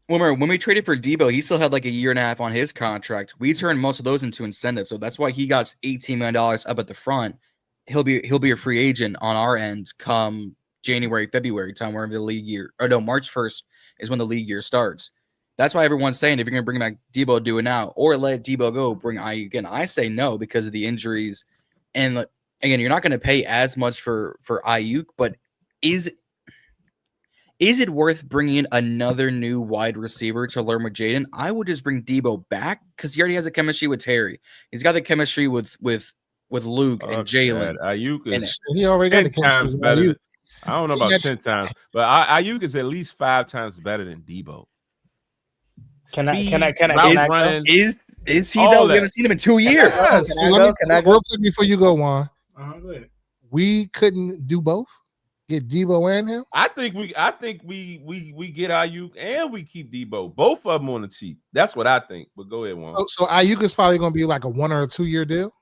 Speaker 2: when we traded for Debo, he still had like a year and a half on his contract. We turned most of those into incentives, so that's why he got $18 million up at the front. He'll be a free agent on our end come January, February time, wherever the league year, or no, March 1st is when the league year starts. That's why everyone's saying if you're going to bring back Debo, do it now, or let Debo go, bring Ayuk again. I say no because of the injuries, and again, you're not going to pay as much for Ayuk, but is it worth bringing in another new wide receiver to learn with Jaden? I would just bring Debo back because he already has a chemistry with Terry. He's got the chemistry with Luke and Jalen. Ayuk is
Speaker 4: he already got
Speaker 2: 10 times better. I don't know about 10 times, but Ayuk is at least 5 times better than Debo.
Speaker 1: Can I
Speaker 3: is he though? We haven't seen him in 2 years.
Speaker 4: Can I go? Real quick before you go on.
Speaker 1: Good.
Speaker 4: We couldn't do both. Get Debo and him.
Speaker 2: I think we get Ayuk and we keep Debo. Both of them on the cheap. That's what I think. But go ahead, Juan.
Speaker 4: So Ayuk is probably going to be like a 1 or 2 year deal.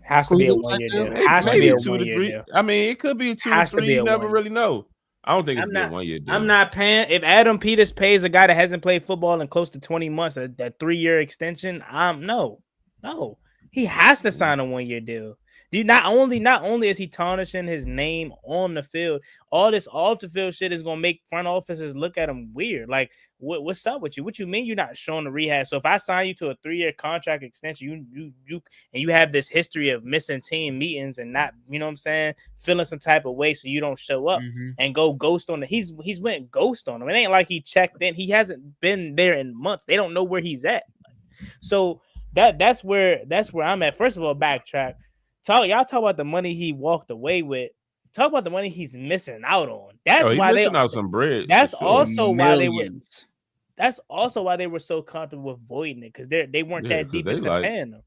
Speaker 1: Has to be a 1 year deal. Has to be a 1 year deal.
Speaker 2: I mean, it could be a 2 to 3. You never really know. I don't think it's a 1 year deal.
Speaker 1: I'm not paying. If Adam Peters pays a guy that hasn't played football in close to 20 months a 3-year extension, no. He has to sign a 1 year deal. Not only is he tarnishing his name on the field, all this off the field shit is gonna make front offices look at him weird. Like, what's up with you? What you mean you're not showing the rehab? So if I sign you to a 3-year contract extension, you have this history of missing team meetings and not, you know what I'm saying, feeling some type of way, so you don't show up and go ghost on the. He's went ghost on him. It ain't like he checked in. He hasn't been there in months. They don't know where he's at. So that's where I'm at. First of all, backtrack. Y'all talk about the money he walked away with. Talk about the money he's missing out on. That's why they
Speaker 2: out some bread.
Speaker 1: That's also why they were.
Speaker 3: Millions.
Speaker 1: That's also why they were so comfortable avoiding it, because they weren't that deep into paying them.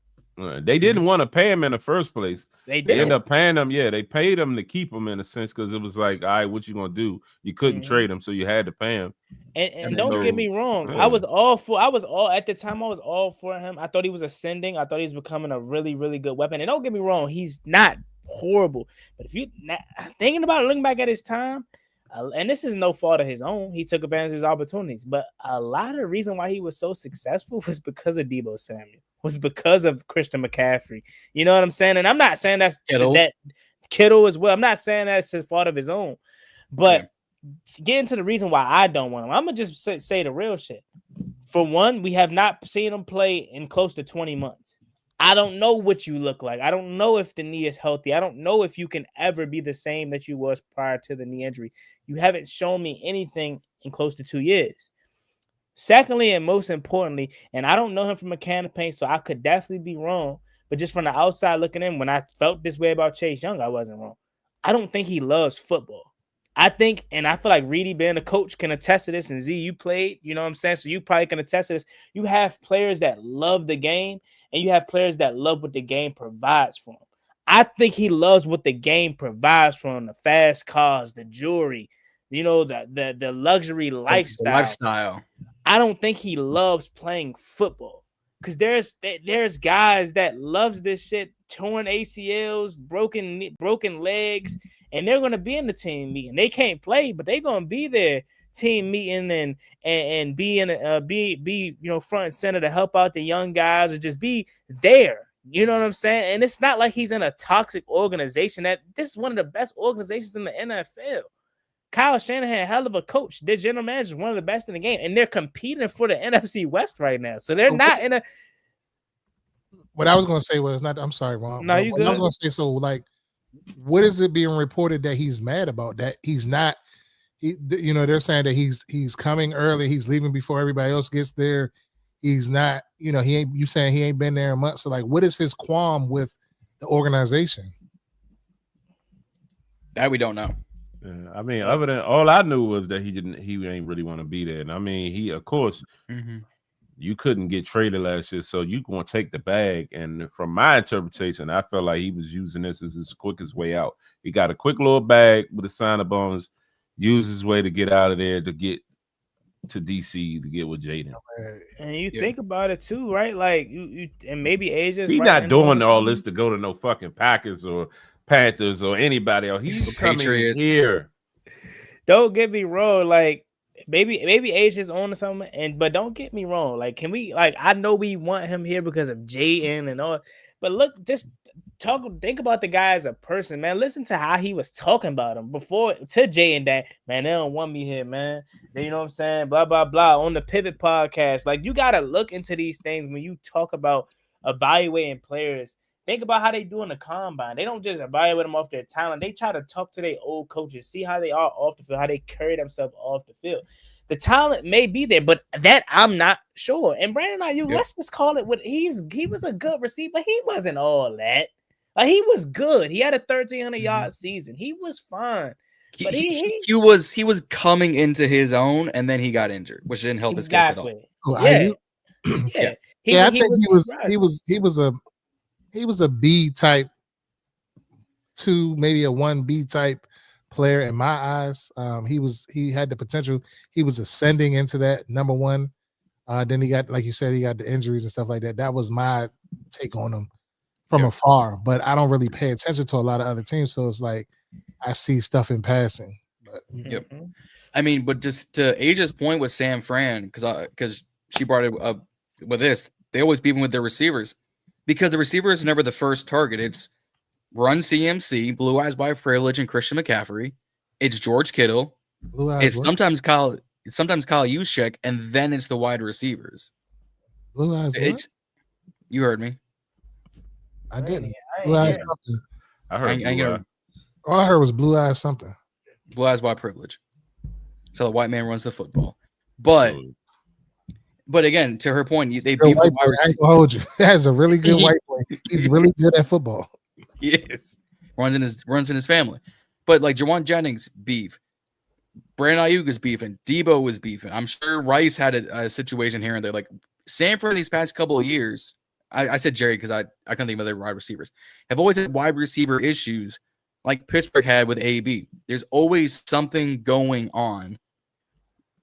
Speaker 2: They didn't want to pay him in the first place.
Speaker 1: They
Speaker 2: ended up paying him. Yeah, they paid him to keep him in a sense, because it was like, all right, what you gonna do? You couldn't trade him, so you had to pay him.
Speaker 1: And don't get me wrong, I was all for him. I thought he was ascending. I thought he was becoming a really, really good weapon. And don't get me wrong, he's not horrible. But if you thinking about it, looking back at his time, and this is no fault of his own, he took advantage of his opportunities. But a lot of the reason why he was so successful was because of Deebo Samuel. Was because of Christian McCaffrey. You know what I'm saying? And I'm not saying that's that Kittle as well. I'm not saying that's his fault of his own. But getting to the reason why I don't want him, I'm going to just say the real shit. For one, we have not seen him play in close to 20 months. I don't know what you look like. I don't know if the knee is healthy. I don't know if you can ever be the same that you was prior to the knee injury. You haven't shown me anything in close to 2 years. Secondly, and most importantly, and I don't know him from a can of paint, so I could definitely be wrong, but just from the outside looking in, when I felt this way about Chase Young, I wasn't wrong. I don't think he loves football. I think, and I feel like Reedy being a coach can attest to this, and Z, you played, you know what I'm saying? So you probably can attest to this. You have players that love the game, and you have players that love what the game provides for them. I think he loves what the game provides for him, the fast cars, the jewelry, you know, the luxury lifestyle. I don't think he loves playing football, because there's guys that loves this shit, torn ACLs, broken legs, and they're going to be in the team meeting. They can't play, but they're going to be there team meeting and be in be front and center to help out the young guys, or just be there. You know what I'm saying? And it's not like he's in a toxic organization. That this is one of the best organizations in the NFL. Kyle Shanahan, hell of a coach. Their general manager is one of the best in the game, and they're competing for the NFC West right now. So they're not in a.
Speaker 4: What I was going to say was not. I'm sorry, Ron.
Speaker 1: No, you good.
Speaker 4: I was going to say, so like, what is it being reported that he's mad about? That he's not. They're saying that he's coming early. He's leaving before everybody else gets there. He's not. He ain't. You saying he ain't been there a month? So like, what is his qualm with the organization?
Speaker 3: That we don't know.
Speaker 2: Yeah, I mean, other than all I knew was that he ain't really want to be there. And I mean, he, of course, you couldn't get traded last year, so you going to take the bag. And from my interpretation, I felt like he was using this as his quickest way out. He got a quick little bag with a sign of bonus, used his way to get out of there, to get to DC, to get with Jaden.
Speaker 1: And you think about it too, right? Like you and maybe Asia's
Speaker 2: he's not doing all this to go to no fucking Packers or Panthers or anybody else. He's coming here.
Speaker 1: Don't get me wrong, like maybe Asia's on to something, but don't get me wrong. Like, can we, like, I know we want him here because of Jaden and all, but look, just think about the guy as a person, man. Listen to how he was talking about him before to Jay and that, man, they don't want me here, man. You know what I'm saying? Blah, blah, blah. On the Pivot podcast. Like, you got to look into these things when you talk about evaluating players. Think about how they do in the combine. They don't just evaluate them off their talent. They try to talk to their old coaches, see how they are off the field, how they carry themselves off the field. The talent may be there, but that I'm not sure. And Brandon Ayuk, let's just call it what he was a good receiver. He wasn't all that. Like, he was good. He had a 1,300-yard season. He was fine. But he
Speaker 3: was coming into his own, and then he got injured, which didn't help his case at all.
Speaker 4: I think he was a B type 2, maybe a 1B type player in my eyes. He had the potential. He was ascending into that number one. Then he got, like you said, he got the injuries and stuff like that. That was my take on him from afar. But I don't really pay attention to a lot of other teams, so it's like I see stuff in passing. But,
Speaker 3: Yep. I mean, but just to Asia's point with Sam Fran, because she brought it up with this, they always beat him with their receivers because the receiver is never the first target. It's Run CMC, Blue Eyes by Privilege, and Christian McCaffrey. It's George Kittle.
Speaker 4: Blue Eyes.
Speaker 3: It's sometimes Kyle Juszczyk, and then it's the wide receivers.
Speaker 4: Blue Eyes.
Speaker 3: You heard me.
Speaker 4: I didn't. Blue Eyes something.
Speaker 2: I heard.
Speaker 4: All I heard was Blue Eyes something.
Speaker 3: Blue Eyes by Privilege. So the white man runs the football. But again, to her point, they beat the wide receiver.
Speaker 4: Hold you. That is a really good white boy. He's really good at football.
Speaker 3: Yes. Runs in his family. But like Jawan Jennings beef. Brandon Ayuk is beefing. Debo was beefing. I'm sure Rice had a situation here and there. Like Sanford these past couple of years, I said Jerry because I couldn't think of other wide receivers, have always had wide receiver issues like Pittsburgh had with AB. There's always something going on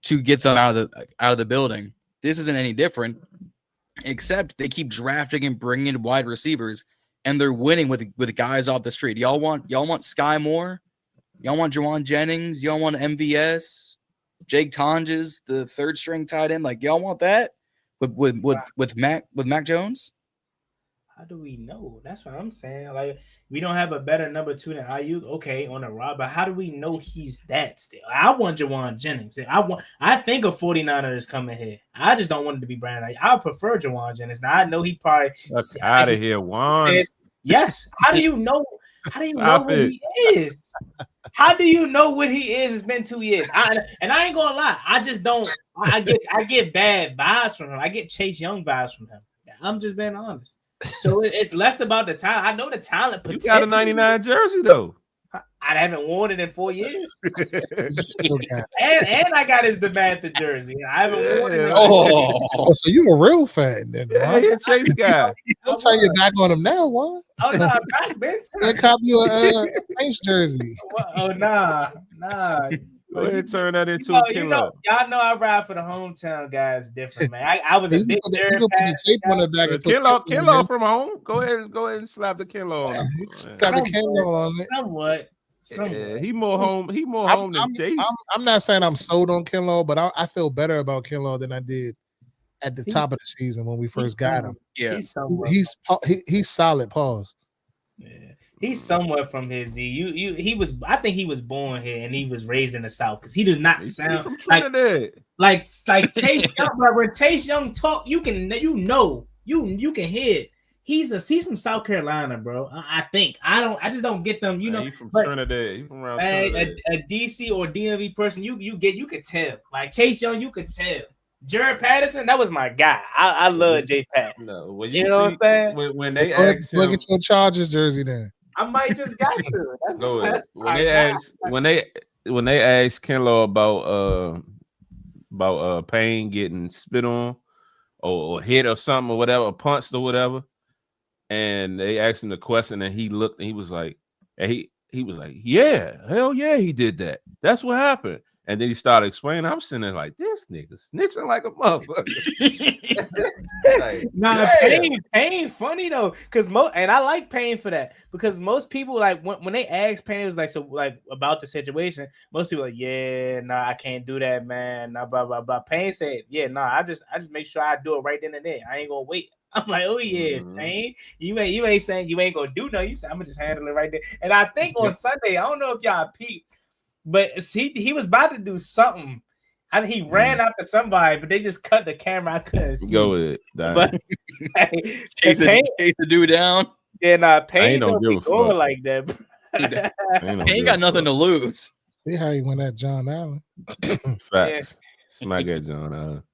Speaker 3: to get them out of the building. This isn't any different, except they keep drafting and bringing in wide receivers, and they're winning with guys off the street. Y'all want Sky Moore? Y'all want Jawan Jennings? Y'all want MVS? Jake Tonges, the third string tight end? Like y'all want that with Mac Jones?
Speaker 1: How do we know? That's what I'm saying. Like, we don't have a better number 2 than Ayuk. Okay, on the rod, but how do we know he's that still? I want Jawan Jennings. I think a 49er is coming here. I just don't want it to be Brandon. I prefer Jawan Jennings. Now I know he probably
Speaker 2: out of here, Juan.
Speaker 1: Yes. How do you know? How do you know what he is? How do you know what he is? It's been 2 years. I ain't gonna lie. I just don't. I get bad vibes from him. I get Chase Young vibes from him. I'm just being honest. So it's less about the talent. I know the talent.
Speaker 2: You got a 99 jersey though.
Speaker 1: I haven't worn it in 4 years. and I got his DeMatha jersey. I haven't worn it.
Speaker 4: So you a real fan then?
Speaker 2: Yeah, he a Chase guy.
Speaker 4: Don't turn your back on him now, what?
Speaker 1: Oh no, back Ben.
Speaker 4: They cop you a Saints jersey.
Speaker 1: Oh nah.
Speaker 2: Go ahead and turn that into a kilo.
Speaker 1: Y'all know I ride for the hometown guys different, man. I was a big
Speaker 2: Kilo from home. Go ahead and slap the kilo on him.
Speaker 4: Slap the kilo on it.
Speaker 1: Somewhat.
Speaker 2: Yeah, he more home than Chase.
Speaker 4: I'm not saying I'm sold on Kinlaw, but I feel better about Kinlaw than I did at the top of the season when we first got him.
Speaker 3: Yeah,
Speaker 4: he's solid. Pause.
Speaker 1: Yeah. He's somewhat from his he was. I think he was born here and he was raised in the South because he does not sound like Chase Young. But when Chase Young talk, you can hear it. He's from South Carolina, bro. I think I just don't get them.
Speaker 2: He's from Trinidad. He's from around Trinidad.
Speaker 1: A DC or DMV person, you could tell. Like Chase Young, you could tell. Jared Patterson, that was my guy. I love J Pat.
Speaker 2: No, well,
Speaker 1: you know what I'm saying?
Speaker 2: When they asked him,
Speaker 4: look at your Chargers jersey then.
Speaker 1: I might just got to.
Speaker 2: When they asked Kinlaw about Payne getting spit on or hit or something or whatever, punched or whatever, and they asked him the question and he looked and he was like, yeah, hell yeah, he did that. That's what happened. And then he started explaining. I'm sitting there like, this nigga snitching like a motherfucker.
Speaker 1: Payne funny though, because and I like Payne for that because most people like when they ask Payne, it was like so like about the situation. Most people like, yeah, nah, I can't do that, man. Nah, blah blah blah. Payne said, yeah, nah, I just make sure I do it right then and there. I ain't gonna wait. I'm like, oh yeah, Payne, you ain't saying you ain't gonna do nothing. You said I'm gonna just handle it right there. And I think on Sunday, I don't know if y'all peeped. But he was about to do something. I think he ran after somebody, but they just cut the camera. I couldn't see.
Speaker 2: Go with it.
Speaker 1: But
Speaker 3: chase the dude down.
Speaker 1: Yeah, Payne don't be going like that.
Speaker 3: Payne got nothing to lose.
Speaker 4: See how he went at John Allen.
Speaker 2: Facts. Yeah. Smack at John Allen.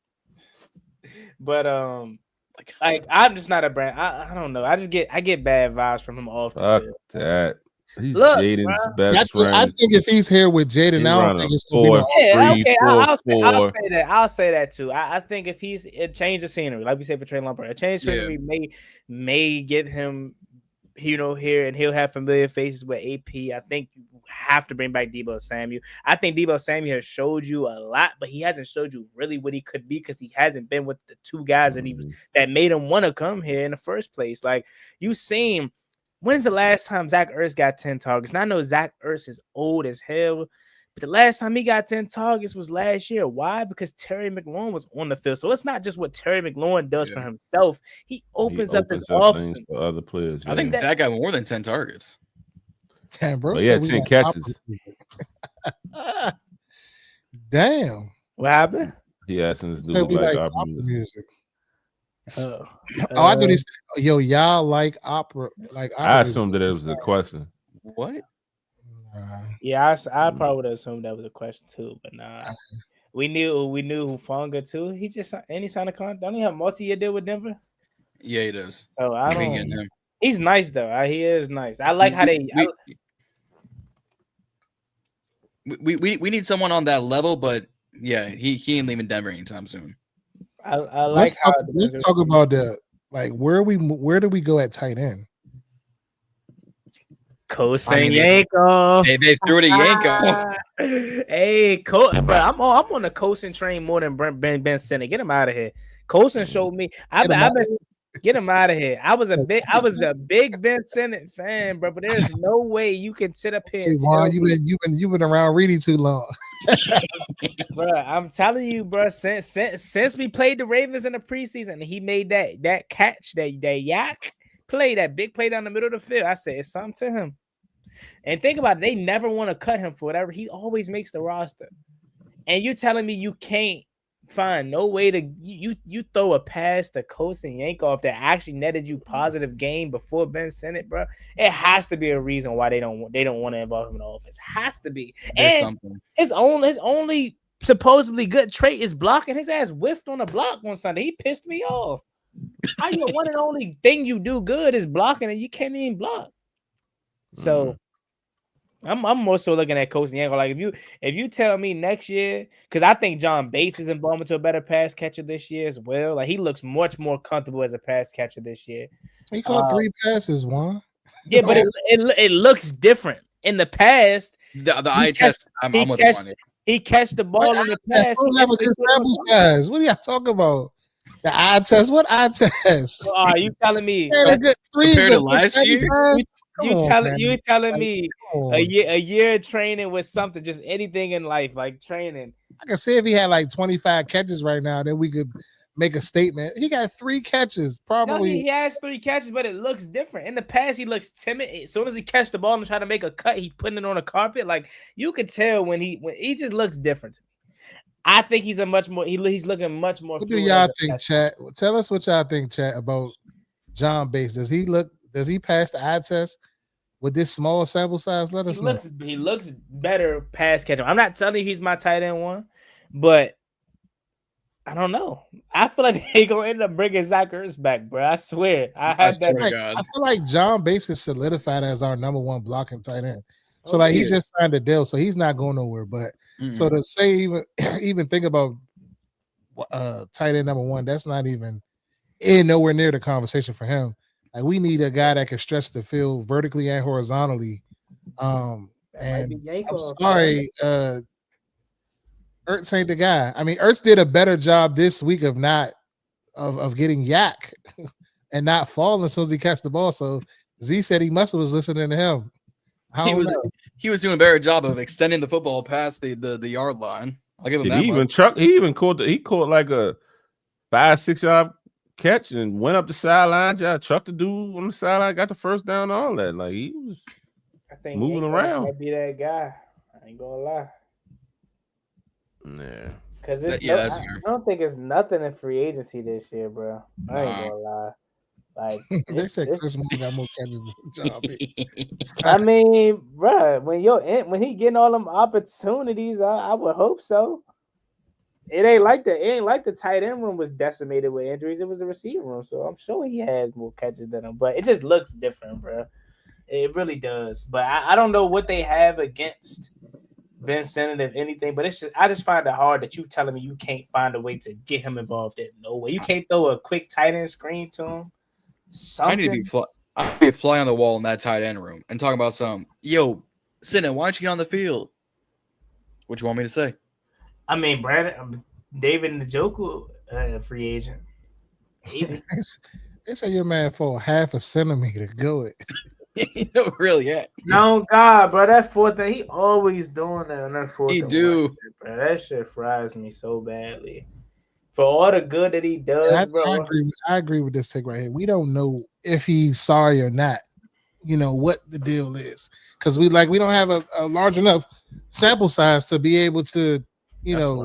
Speaker 1: But like I'm just not a brand. I don't know. I get bad vibes from him off the field.
Speaker 2: That. He's Jaden's best friend.
Speaker 4: I think if he's here with Jaden, I don't think it's going to be
Speaker 1: I'll say that too. I think if he's change the scenery, like we said for Trey Lumber, a change scenery may get him here, and he'll have familiar faces with AP. I think you have to bring back Deebo Samuel. I think Deebo Samuel has showed you a lot, but he hasn't showed you really what he could be because he hasn't been with the two guys that made him want to come here in the first place. Like you seen, when's the last time Zach Ertz got 10 targets? And I know Zach Ertz is old as hell, but the last time he got 10 targets was last year. Why? Because Terry McLaurin was on the field. So it's not just what Terry McLaurin does for himself. He opens up his offense
Speaker 2: for other players.
Speaker 3: I think Zach got more than 10 targets.
Speaker 4: Damn, bro.
Speaker 2: But he had 10 catches.
Speaker 4: Damn.
Speaker 1: What happened?
Speaker 2: He asking this dude like opera music.
Speaker 4: I thought he said, yo, y'all like opera. Like opera
Speaker 2: I assumed that it was a question.
Speaker 3: What?
Speaker 1: Yeah, I probably would have assumed that was a question too, but nah. We knew Hufanga too. He just any signed a contract. Don't he have multi-year deal with Denver?
Speaker 3: Yeah, he does.
Speaker 1: So I don't. He's nice though. He is nice. I like how they.
Speaker 3: We need someone on that level, but yeah, he ain't leaving Denver anytime soon.
Speaker 1: I like.
Speaker 4: Let's talk about the where do we go at tight end?
Speaker 1: Kosen Yanko.
Speaker 3: They threw the Yanko.
Speaker 1: Hey, bro, I'm on the Kosen train more than Ben Sinnott. Get him out of here. Kosen showed me. Get him out of here. I was a big Ben Sinnott fan, bro. But there's no way you can sit up here.
Speaker 4: Hey, Juan, you've been around Reedy too long,
Speaker 1: bro. I'm telling you, bro. Since we played the Ravens in the preseason, and he made that catch, that yak play, that big play down the middle of the field. I said it's something to him. And think about it, they never want to cut him for whatever. He always makes the roster. And you're telling me you can't find no way to you throw a pass to Kosen Yankoff that actually netted you positive game before Ben Sinnott, bro. It has to be a reason why they don't want to involve him in the offense. Has to be.
Speaker 3: There's
Speaker 1: and
Speaker 3: something.
Speaker 1: His only supposedly good trait is blocking. His ass whiffed on a block on Sunday. He pissed me off. How your one and only thing you do good is blocking, and you can't even block. So I'm more so looking at Kosen Yanko. Like if you tell me next year, because I think John Bates is involved into a better pass catcher this year as well. Like he looks much more comfortable as a pass catcher this year.
Speaker 4: He caught 3 passes, Juan.
Speaker 1: Yeah, but it looks different. In the past,
Speaker 3: the eye test. I'm with Juan.
Speaker 1: He catch the ball in the pass.
Speaker 4: What are y'all talking about? The eye test? What eye test?
Speaker 1: Are you telling me
Speaker 3: compared to last year?
Speaker 1: You telling me a year of training with something, just anything in life, like training.
Speaker 4: I can say if he had like 25 catches right now, then we could make a statement. He got 3 catches, probably.
Speaker 1: No, he has 3 catches, but it looks different. In the past, he looks timid. As soon as he catch the ball and try to make a cut, he putting it on the carpet. Like you could tell when he just looks different. I think he's he's looking much more.
Speaker 4: What do y'all think, chat? Tell us what y'all think, chat, about John Bates. Does he pass the eye test with this small sample size? Let us know.
Speaker 1: He looks better pass catcher. I'm not telling you he's my tight end one, but I don't know. I feel like they gonna end up bringing Zach Ertz back, bro. I swear. I
Speaker 4: feel like John Bates is solidified as our number 1 blocking tight end. So he just signed a deal, so he's not going nowhere. But so to say even think about tight end number 1, that's not even nowhere near the conversation for him. Like we need a guy that can stretch the field vertically and horizontally. And I'm sorry, Ertz ain't the guy. I mean, Ertz did a better job this week of getting yak and not falling as soon as he catch the ball. So Z said he must have was listening to him.
Speaker 3: He was doing a better job of extending the football past the yard line. I'll give him that.
Speaker 2: He caught like a 5-6 yard catch and went up the sideline. Chucked the dude on the sideline, got the first down, all that. Like he was moving around.
Speaker 1: Might be that guy. I ain't gonna lie.
Speaker 2: Yeah.
Speaker 1: Because I don't think it's nothing in free agency this year, bro. I ain't gonna lie. Like
Speaker 4: they said Chris Moore got more catches than John Bates.
Speaker 1: I mean, bro, when he getting all them opportunities, I would hope so. It ain't like the tight end room was decimated with injuries. It was a receiver room, so I'm sure he has more catches than him. But it just looks different, bro. It really does. But I don't know what they have against Ben Sinnott, if anything. But I just find it hard that you telling me you can't find a way to get him involved in no way. You can't throw a quick tight end screen to him. Something.
Speaker 3: I'd be a fly on the wall in that tight end room and talk about some. Yo, Sinna, why don't you get on the field? What you want me to say?
Speaker 1: I mean, David Njoku, free agent. Maybe.
Speaker 4: They say your man for half a centimeter. Go it.
Speaker 3: Really, yeah.
Speaker 1: No, God, bro, that fourth thing, he always doing that on that fourth.
Speaker 3: He
Speaker 1: and
Speaker 3: do.
Speaker 1: one, bro. That shit fries me so badly. For all the good that he does, bro.
Speaker 4: I agree with this take right here. We don't know if he's sorry or not. You know what the deal is, because we don't have a large enough sample size to be able to, you know.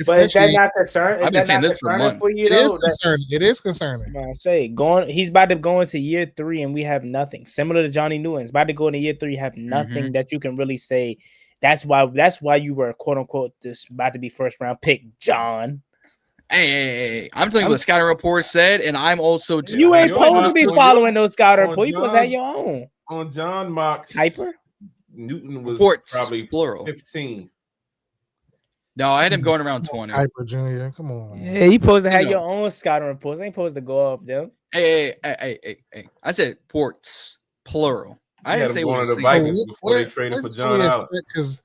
Speaker 1: But is that not concerning?
Speaker 3: I've been saying this for months.
Speaker 1: For you,
Speaker 4: it is concerning. It is concerning.
Speaker 1: I say he's about to go into year 3 and we have nothing. Similar to Johnny Newton's about to go into year 3, have nothing that you can really say. That's why you were quote unquote this about to be first round pick, John.
Speaker 3: Hey, I'm telling you what scouting report said, and I'm also
Speaker 1: you ain't supposed to be following those scouting reports. You supposed to have your own.
Speaker 2: On John Mock's
Speaker 1: Hyper,
Speaker 2: Newton was
Speaker 3: reports,
Speaker 2: probably
Speaker 3: plural
Speaker 2: 15.
Speaker 3: No, I had him going around 20.
Speaker 4: Hyper Junior, come on.
Speaker 1: Yeah, you supposed to have your own scouting reports. Ain't supposed to go off them.
Speaker 3: Hey. I said ports, plural. I didn't say
Speaker 2: one of the Vikings before they traded for John Allen.
Speaker 4: Because,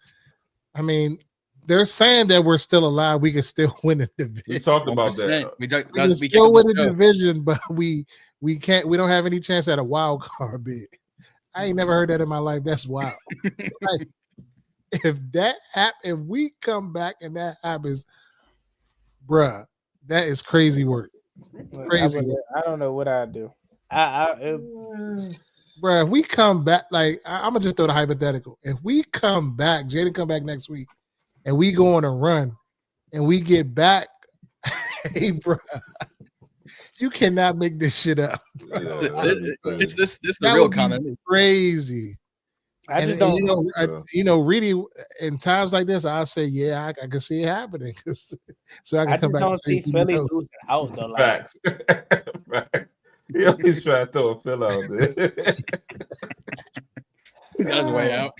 Speaker 4: I mean, they're saying that we're still alive. We can still win the division.
Speaker 2: We talked about that.
Speaker 4: We can still win the division, but we can't. We don't have any chance at a wild card bid. I ain't never heard that in my life. That's wild. Like, if that if we come back and that happens, bruh, that is crazy work. Crazy.
Speaker 1: I don't know what I'd do.
Speaker 4: Bruh, if we come back, like I'm gonna just throw the hypothetical. If we come back, Jaden come back next week, and we go on a run, and we get back, hey, bruh, you cannot make this shit up.
Speaker 3: This the real comment.
Speaker 4: Crazy.
Speaker 1: I just don't.
Speaker 4: Really, in times like this, I say, yeah, I can see it happening. So I can come back.
Speaker 1: I don't see Philly losing out though.
Speaker 2: Facts. He always trying to throw a fill out there.
Speaker 3: He's got his way out.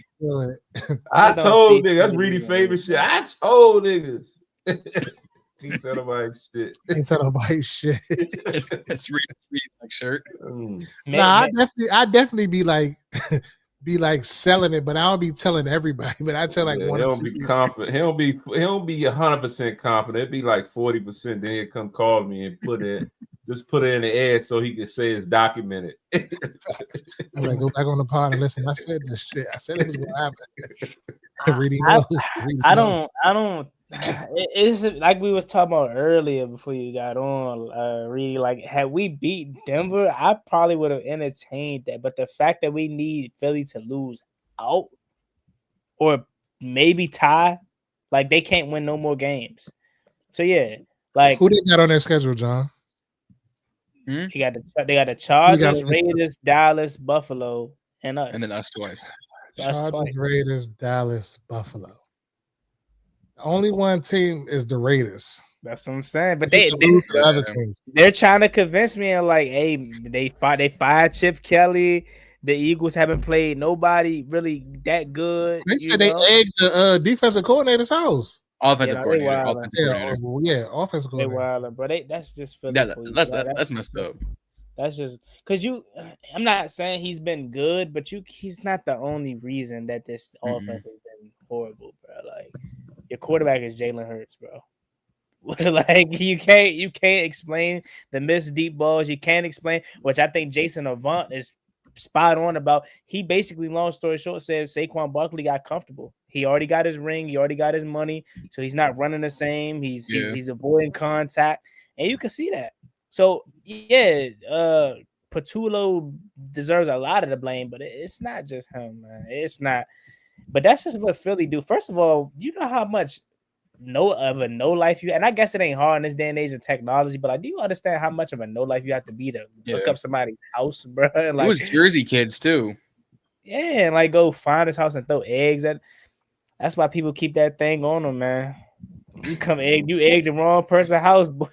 Speaker 2: I told niggas that's Reedy favorite shit. I told niggas. He said about shit.
Speaker 4: He said about shit.
Speaker 3: It's Reedy like shirt.
Speaker 4: Nah, I definitely be like. Be like selling it, but I don't be telling everybody. But I tell like one. He don't be
Speaker 2: confident. He don't be 100% confident. It'd be like 40%. Then he'd come call me and put it in the ad so he can say it's documented.
Speaker 4: I'm like, go back on the pod and listen. I said this shit. I said it was gonna happen.
Speaker 1: I don't. It's like we was talking about earlier before you got on. Really, like had we beat Denver, I probably would have entertained that. But the fact that we need Philly to lose out or maybe tie, like they can't win no more games. So yeah, like
Speaker 4: who they got on their schedule, John?
Speaker 1: They got the Chargers, Raiders, Dallas, Buffalo, and us,
Speaker 3: and then us twice.
Speaker 4: Chargers, Raiders, Dallas, Buffalo. Only one team is the Raiders.
Speaker 1: That's what I'm saying. But they're trying to convince me and like, hey, they fired Chip Kelly. The Eagles haven't played nobody really that good.
Speaker 4: They said they egged the defensive coordinator's house.
Speaker 3: Offensive coordinator.
Speaker 4: Offensive coordinator.
Speaker 1: They wild, bro. That's just Philly.
Speaker 3: That's messed up.
Speaker 1: That's just because I'm not saying he's been good, but he's not the only reason that this offense has been horrible, bro. Like. Your quarterback is Jalen Hurts, bro. Like you can't explain the missed deep balls. You can't explain, which I think Jason Avant is spot on about. He basically, long story short, says Saquon Barkley got comfortable. He already got his ring. He already got his money, so he's not running the same. He's avoiding contact, and you can see that. So yeah, Patullo deserves a lot of the blame, but it's not just him, man. It's not. But that's just what Philly do. First of all, you know how much no life you, and I guess it ain't hard in this day and age of technology, but like, do you understand how much of a no life you have to be to look up somebody's house, bro? Like,
Speaker 3: it was Jersey kids too.
Speaker 1: Yeah, and like go find his house and throw eggs at. That's why people keep that thing on them, man. You egg the wrong person's house, boy.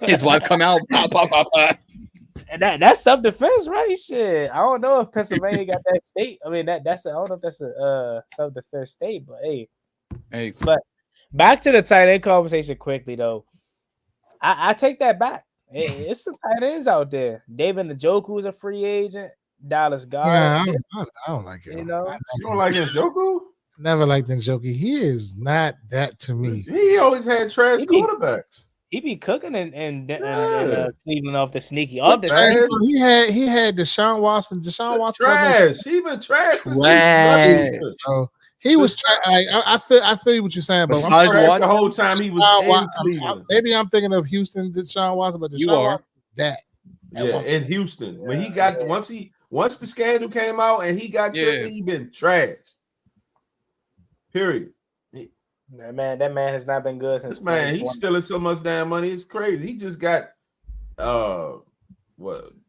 Speaker 3: His wife come out, pop.
Speaker 1: And that's self-defense, right? Shit. I don't know if Pennsylvania got that state. I mean, I don't know if that's a self-defense state, but hey. But back to the tight end conversation quickly, though. I take that back. It's some tight ends out there. David Njoku is a free agent. Dallas Goddard.
Speaker 4: Yeah, I don't like him.
Speaker 1: You know,
Speaker 2: You don't like Njoku?
Speaker 4: Never liked Njoku. He is not that to me.
Speaker 2: He always had trash quarterbacks.
Speaker 1: He be cooking in
Speaker 2: Yeah.
Speaker 1: Cleveland off the sneaky.
Speaker 2: What
Speaker 1: Off the
Speaker 2: trash?
Speaker 4: He had Deshaun Watson. Deshaun Watson
Speaker 2: Trash. He been trash.
Speaker 4: Bro. He was trash. I feel what you're saying, but
Speaker 3: Besides
Speaker 2: trash the whole time he was in Cleveland.
Speaker 4: Maybe I'm thinking of Houston, Deshaun Watson, but
Speaker 3: You
Speaker 4: Deshaun
Speaker 3: are.
Speaker 4: Watson, that.
Speaker 2: Yeah, in Houston. When he got once the schedule came out and he got trippy, he been trash. Period.
Speaker 1: That man has not been good since.
Speaker 2: This man, he's stealing so much damn money. It's crazy. He just got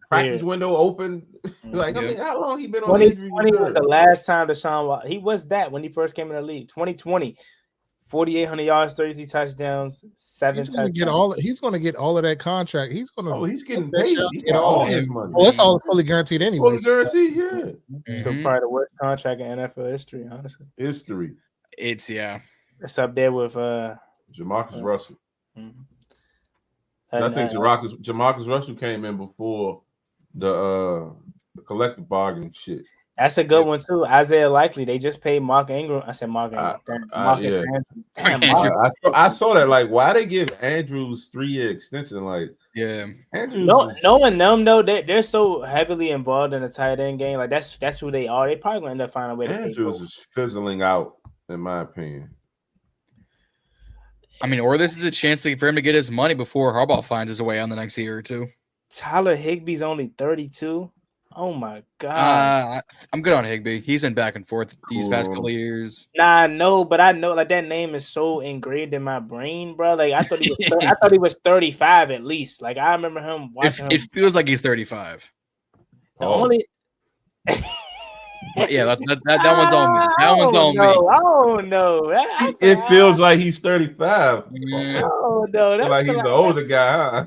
Speaker 2: practice window open. Like, I mean, how long he been on injury?
Speaker 1: 2020 was the last time Deshaun Watson. He was that when he first came in the league. 2020, 4,800 yards, 33 touchdowns, 7 touchdowns.
Speaker 4: He's going to get all of that contract. He's going to.
Speaker 2: Oh, he's getting paid. He got all his money.
Speaker 4: Well, that's all fully guaranteed anyway.
Speaker 2: Fully guaranteed, yeah.
Speaker 1: Still probably the worst contract in NFL history, honestly.
Speaker 2: History.
Speaker 3: It's
Speaker 1: It's up there with
Speaker 2: Jamarcus Russell.
Speaker 1: Mm-hmm.
Speaker 2: I think Jamarcus Russell came in before the collective bargaining shit.
Speaker 1: That's a good one too. Isaiah Likely. They just paid Mark Ingram. I said Mark Ingram.
Speaker 2: I saw that. Like, why they give Andrews 3-year extension? Like, Andrews.
Speaker 1: Knowing them though, they're so heavily involved in the tight end game. Like that's who they are. They probably gonna end up finding a way to.
Speaker 2: Andrews is fizzling out, in my opinion.
Speaker 3: I mean, or this is a chance for him to get his money before Harbaugh finds his way on the next year or two.
Speaker 1: Tyler Higbee's only 32. Oh my god!
Speaker 3: I'm good on Higbee. He's been back and forth these past couple of years.
Speaker 1: Nah, no, but I know like that name is so ingrained in my brain, bro. Like I thought he was 35 at least. Like I remember him watching.
Speaker 3: It feels like he's 35.
Speaker 1: The only.
Speaker 3: Yeah, that one's on me. That one's on me.
Speaker 1: I don't know.
Speaker 2: It feels like he's 35.
Speaker 1: Oh no, that's
Speaker 2: like he's an older guy, huh?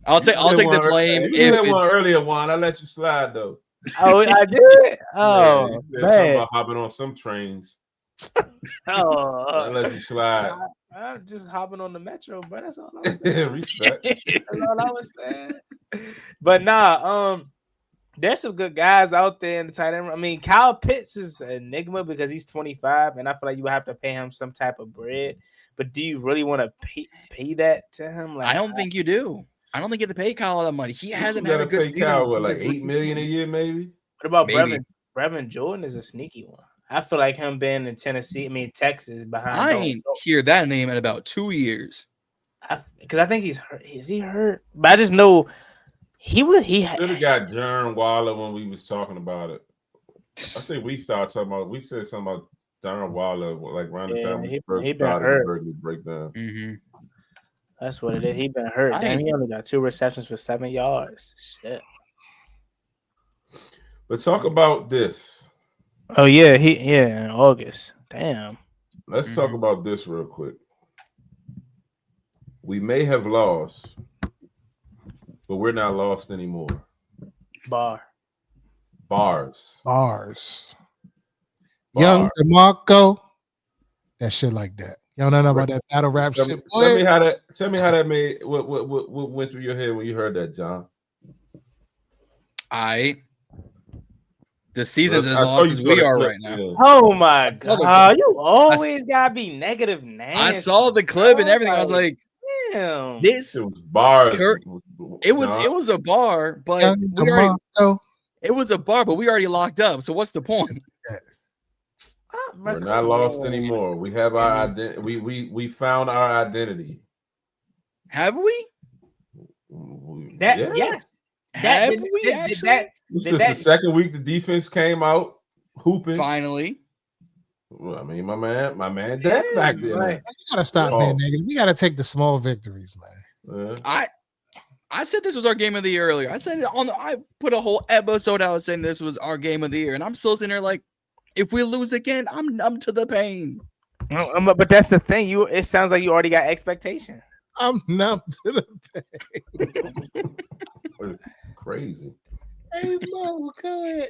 Speaker 3: I'll take the blame.
Speaker 2: You did one earlier, Juan. I let you slide though.
Speaker 1: Oh, I did. Oh man,
Speaker 2: about hopping on some trains. I let you slide.
Speaker 1: I'm just hopping on the metro, but that's all I was saying.
Speaker 2: Respect.
Speaker 1: That's all I was saying. But nah, there's some good guys out there in the tight end. I mean, Kyle Pitts is an enigma because he's 25, and I feel like you would have to pay him some type of bread. But do you really want to pay that to him? Like,
Speaker 3: I don't think you do. I don't think you have to pay Kyle all that money. He hasn't had a good season.
Speaker 2: Kyle, like $8 million a year, maybe.
Speaker 1: What about Brevin Jordan? Is a sneaky one. I feel like him being in Texas behind.
Speaker 3: I ain't hear that name in about 2 years.
Speaker 1: Because I think he's hurt. Is he hurt? But I just know he
Speaker 2: should have got Jern Waller when we was talking about it. I think we started talking about. We said something about Darren Waller like around the time we first started the breakdown.
Speaker 3: Mm-hmm.
Speaker 1: That's what it is. He been hurt. Damn, he only got 2 receptions for 7 yards. Shit.
Speaker 2: But talk about this.
Speaker 1: Oh yeah, in August. Damn.
Speaker 2: Let's talk about this real quick. We may have lost, but we're not lost anymore. Bars.
Speaker 4: Young DeMarco. That shit like that. Y'all don't know about that battle rap shit.
Speaker 2: Tell me how that made what went through your head when you heard that, John.
Speaker 3: The season's as lost as we are right now.
Speaker 2: Yeah.
Speaker 1: Oh my god! You always gotta be negative, man.
Speaker 3: I saw the clip and everything. I was like,
Speaker 1: damn.
Speaker 3: This
Speaker 2: it was bars.
Speaker 3: It was a bar, but it was a bar, but we already locked up. So what's the point?
Speaker 2: We're not lost anymore. We have our identity. We found our identity.
Speaker 3: Have we?
Speaker 1: Yes.
Speaker 3: Have we actually?
Speaker 2: This is the second week the defense came out hooping.
Speaker 3: Finally.
Speaker 2: Well, I mean, my man, Dak back there.
Speaker 4: Right. You gotta stop being negative. We gotta take the small victories, man.
Speaker 3: I said this was our game of the year earlier. I said it I put a whole episode out saying this was our game of the year, and I'm still sitting there like, if we lose again, I'm numb to the pain.
Speaker 1: But that's the thing. It sounds like you already got expectation.
Speaker 4: I'm numb to the pain.
Speaker 2: Crazy.
Speaker 4: Hey Mo, go ahead.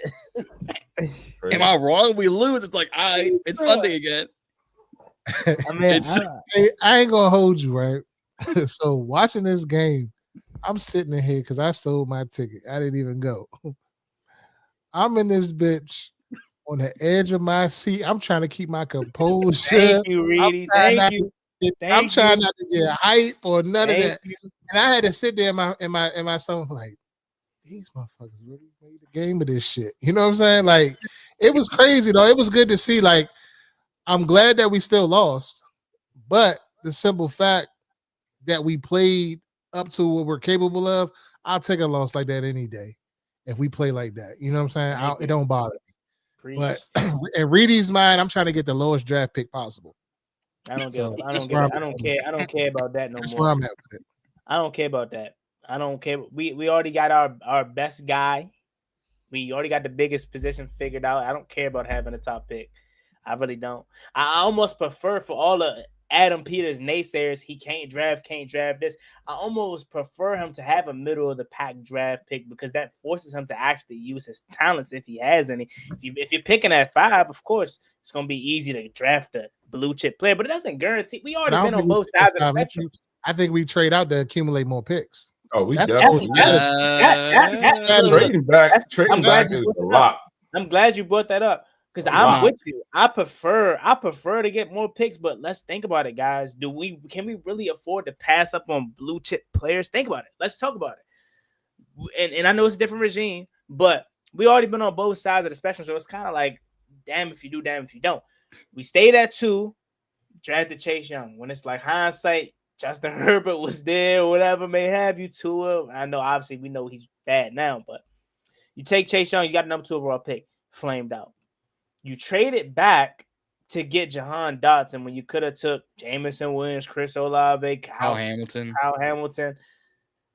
Speaker 3: Am I wrong? We lose. It's like it's Sunday again.
Speaker 1: I mean,
Speaker 4: Hey, I ain't gonna hold you, right? So watching this game, I'm sitting in here because I sold my ticket. I didn't even go. I'm in this bitch on the edge of my seat. I'm trying to keep my composure.
Speaker 1: thank you, Reedy. Thank you.
Speaker 4: I'm trying not to get hype or none of that.
Speaker 1: You.
Speaker 4: And I had to sit there in my soul like, these motherfuckers really made the game of this shit. You know what I'm saying? Like, it was crazy though. It was good to see. Like, I'm glad that we still lost, but the simple fact that we played up to what we're capable of, I'll take a loss like that any day if we play like that. You know what I'm saying? It don't bother me.
Speaker 1: Preach.
Speaker 4: But in Reedy's mind, I'm trying to get the lowest draft pick possible.
Speaker 1: I don't care. I don't care. I don't care about that no
Speaker 4: That's
Speaker 1: more.
Speaker 4: where I'm at with it.
Speaker 1: I don't care about that. I don't care. We already got our best guy. We already got the biggest position figured out. I don't care about having a top pick. I really don't. I almost prefer, for all the Adam Peters naysayers, he can't draft this. I almost prefer him to have a middle of the pack draft pick because that forces him to actually use his talents if he has any. If you're picking at 5, of course, it's going to be easy to draft a blue chip player, but it doesn't guarantee. We already been on both sides of the spectrum.
Speaker 4: I think we trade out to accumulate more picks.
Speaker 2: Oh, we
Speaker 1: trading back is a lot. I'm glad you brought that up because I'm with you. I prefer to get more picks, but let's think about it, guys. Can we really afford to pass up on blue chip players? Think about it. Let's talk about it. And I know it's a different regime, but we already been on both sides of the spectrum, so it's kind of like, damn if you do, damn if you don't. We stayed at 2, drafted Chase Young. When it's like hindsight, Justin Herbert was there, or whatever may have you to him. I know, obviously, we know he's bad now, but you take Chase Young, you got number 2 overall pick, flamed out. You trade it back to get Jahan Dotson when you could have took Jameson Williams, Chris Olave, Kyle Hamilton.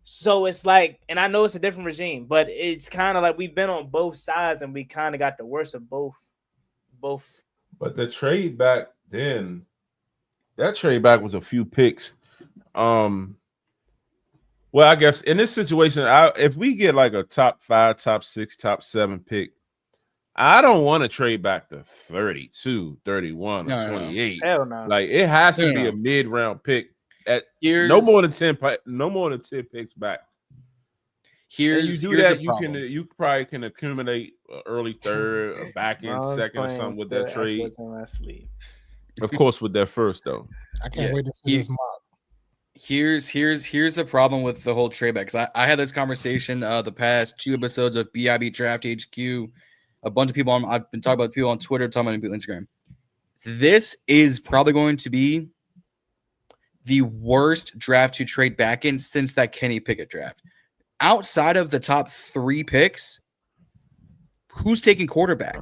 Speaker 1: So it's like, and I know it's a different regime, but it's kind of like we've been on both sides and we kind of got the worst of both.
Speaker 2: But the trade back then, that trade back was a few picks. Well, I guess in this situation, if we get like a top 5, top 6, top 7 pick, I don't want to trade back to 32, 31, or 28.
Speaker 1: Hell no.
Speaker 2: Like, it has to be a mid-round pick at no more than 10 picks back. You probably can accumulate an early third, a back end second, or something with that trade. Of course, with that first though.
Speaker 4: I can't wait to see this mock.
Speaker 3: Here's the problem with the whole trade back, because I had this conversation the past 2 episodes of BIB Draft HQ. A bunch of people I've been talking about people on Twitter, talking about people on Instagram. This is probably going to be the worst draft to trade back in since that Kenny Pickett draft. Outside of the top 3 picks, who's taking quarterback?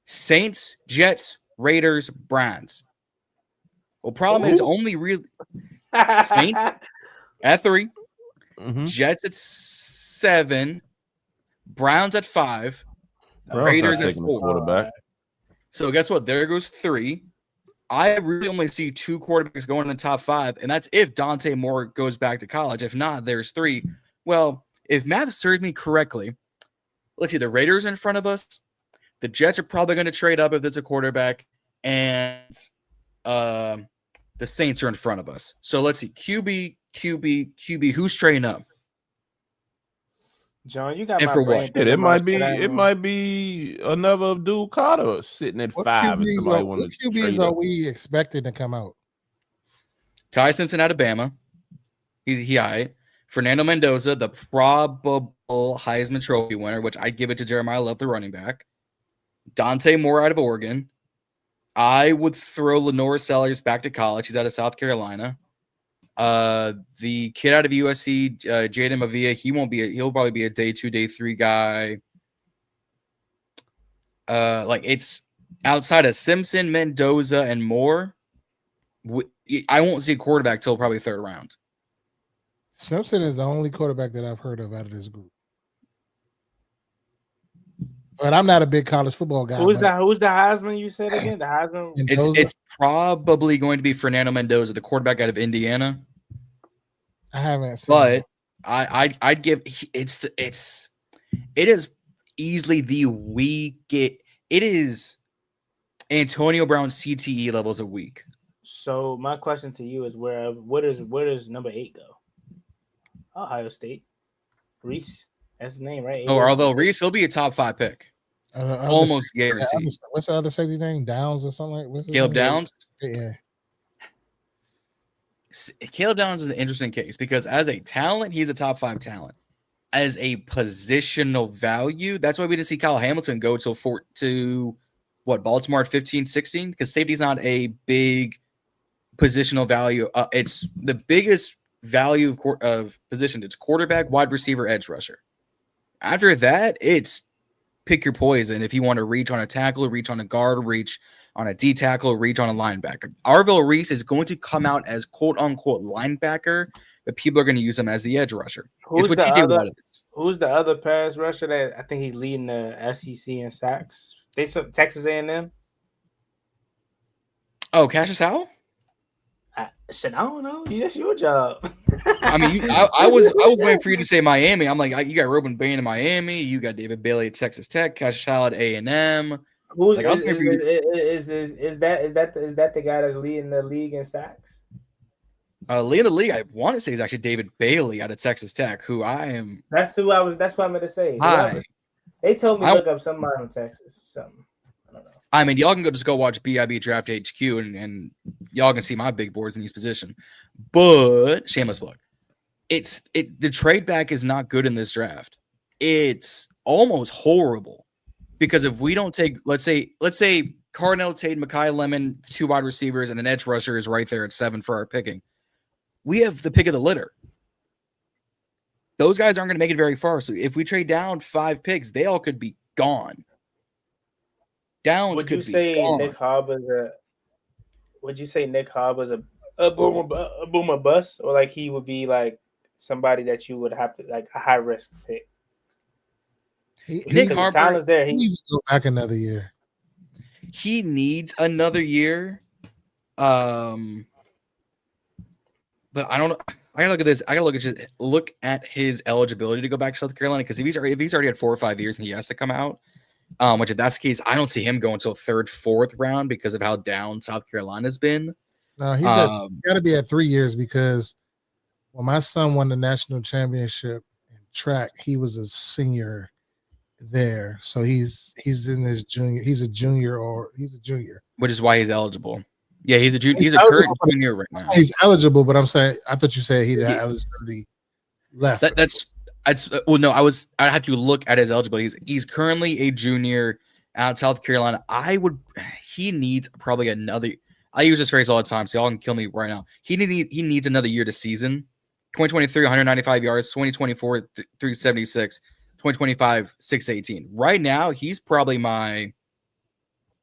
Speaker 3: Saints, Jets, Raiders, Browns. Well, problem is only really Saints at 3, Jets at 7, Browns at 5, Raiders at 4.
Speaker 2: Quarterback.
Speaker 3: So guess what? There goes 3. I really only see 2 quarterbacks going in the top 5, and that's if Dante Moore goes back to college. If not, there's 3. Well, if math serves me correctly, let's see, the Raiders are in front of us. The Jets are probably going to trade up if there's a quarterback, and the Saints are in front of us. So let's see, QB. Who's trading up?
Speaker 1: John, you got
Speaker 3: and
Speaker 1: my
Speaker 3: for
Speaker 1: brain
Speaker 3: what?
Speaker 2: It might be another Abdul Carter sitting at 5.
Speaker 4: What QBs are we expecting to come out?
Speaker 3: Ty Simpson out of Bama. He all right. Fernando Mendoza, the probable Heisman Trophy winner, which I'd give it to Jeremiah Love, the running back. Dante Moore out of Oregon. I would throw Lenore Sellers back to college. He's out of South Carolina. The kid out of USC, Jaden Mavia, he'll probably be a day 2, day 3 guy. Like, it's outside of Simpson, Mendoza, and Moore. I won't see a quarterback till probably 3rd round.
Speaker 4: Simpson is the only quarterback that I've heard of out of this group. But I'm not a big college football guy.
Speaker 1: Who's the Heisman you said again? The Heisman?
Speaker 3: It's probably going to be Fernando Mendoza, the quarterback out of Indiana.
Speaker 4: I haven't seen
Speaker 3: but I'd give it is easily the weak. It is Antonio Brown CTE levels a week.
Speaker 1: So my question to you is where does number 8 go? Ohio State. Reese. That's his name, right?
Speaker 3: Oh, although Reese, he'll be a top 5 pick. Almost guaranteed.
Speaker 4: What's the other safety name? Downs or something like what's his
Speaker 3: Caleb
Speaker 4: name?
Speaker 3: Downs?
Speaker 4: Yeah.
Speaker 3: Caleb Downs is an interesting case because as a talent, he's a top 5 talent. As a positional value, that's why we didn't see Kyle Hamilton go to Baltimore at 15, 16, because safety's not a big positional value. It's the biggest value of position. It's quarterback, wide receiver, edge rusher. After that, it's pick your poison. If you want to reach on a tackle, reach on a guard, reach on a D tackle, reach on a linebacker. Arvell Reese is going to come out as quote unquote linebacker, but people are going to use him as the edge rusher.
Speaker 1: Who's the other pass rusher that I think he's leading the SEC in sacks? Texas A&M.
Speaker 3: Oh, Cassius Howell?
Speaker 1: I don't know. That's your job.
Speaker 3: I mean, I was waiting for you to say Miami. I'm like, you got Ruben Bain in Miami. You got David Bailey at Texas Tech. Cassius Howell at A&M.
Speaker 1: Is that the guy that's leading the league in sacks?
Speaker 3: Leading the league, I want to say is actually David Bailey out of Texas Tech, who I am.
Speaker 1: That's what I meant to say. They told me to look up somebody from Texas. Something. I don't know.
Speaker 3: I mean, y'all can just go watch BIB Draft HQ and y'all can see my big boards in each position. But shameless plug. The trade back is not good in this draft. It's almost horrible. Because if we don't take, let's say Carnell Tate, Mekhi Lemon, 2 wide receivers, and an edge rusher is right there at 7 for our picking. We have the pick of the litter. Those guys aren't going to make it very far. So if we trade down 5 picks, they all could be gone.
Speaker 1: Would you say Nick Hobb is a boomer bust, or like he would be like somebody that you would have to like a high risk pick?
Speaker 3: Nick Harper
Speaker 1: is there.
Speaker 4: He needs to go back another year.
Speaker 3: He needs another year. But I don't know. I gotta look at this. I gotta look at his eligibility to go back to South Carolina, because if he's already had 4 or 5 years and he has to come out, which if that's the case, I don't see him going until 3rd, 4th round because of how down South Carolina's been.
Speaker 4: No, he's got to be at 3 years, because when my son won the national championship in track, he was a senior there, so he's in his junior. He's a junior,
Speaker 3: which is why he's eligible. Yeah, he's a junior. He's a current junior right now.
Speaker 4: He's eligible, but I'm saying I thought you said he had eligibility left. I had to look at his eligibility. He's currently a junior out of South Carolina. He needs probably another. I use this phrase all the time, so y'all can kill me right now. He needs another year to season. 2023, 195 yards. 2024, 376. 2025, 618. Right now, he's probably my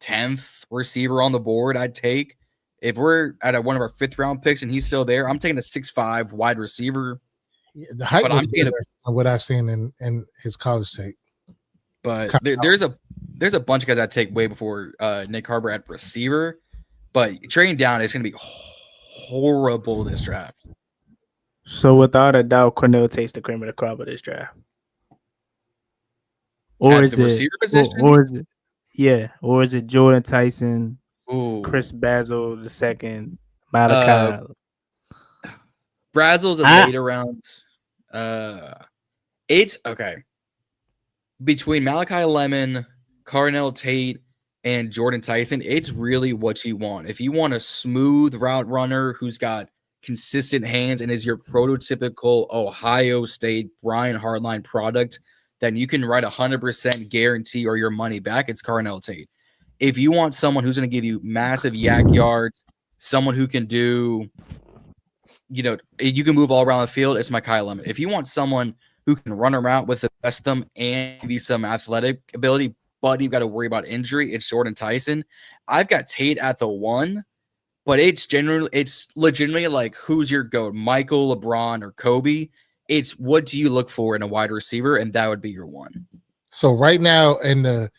Speaker 4: 10th receiver on the board I'd take. If we're at one of our 5th round picks and he's still there, I'm taking a 6'5" wide receiver. Yeah, the height was better than what I've seen in his college tape.
Speaker 3: But there's a bunch of guys I'd take way before Nick Harper at receiver. But trading down is going to be horrible this draft.
Speaker 1: So without a doubt, Cornell takes the cream of the crop of this draft. Or is it Jordan Tyson, Chris Basil II, Malachi?
Speaker 3: Brazel's a later round. It's okay. Between Malachi Lemon, Carnell Tate, and Jordan Tyson, it's really what you want. If you want a smooth route runner who's got consistent hands and is your prototypical Ohio State Brian Hartline product, then you can write 100% guarantee or your money back. It's Carnell Tate. If you want someone who's going to give you massive yak yards, someone who can do, you can move all around the field, it's Mekhi Lemon. If you want someone who can run around with the best of them and give you some athletic ability, but you've got to worry about injury, it's Jordan Tyson. I've got Tate at the 1, but it's legitimately like, who's your GOAT, Michael, LeBron, or Kobe? It's what do you look for in a wide receiver, and that would be your 1.
Speaker 4: So right now in the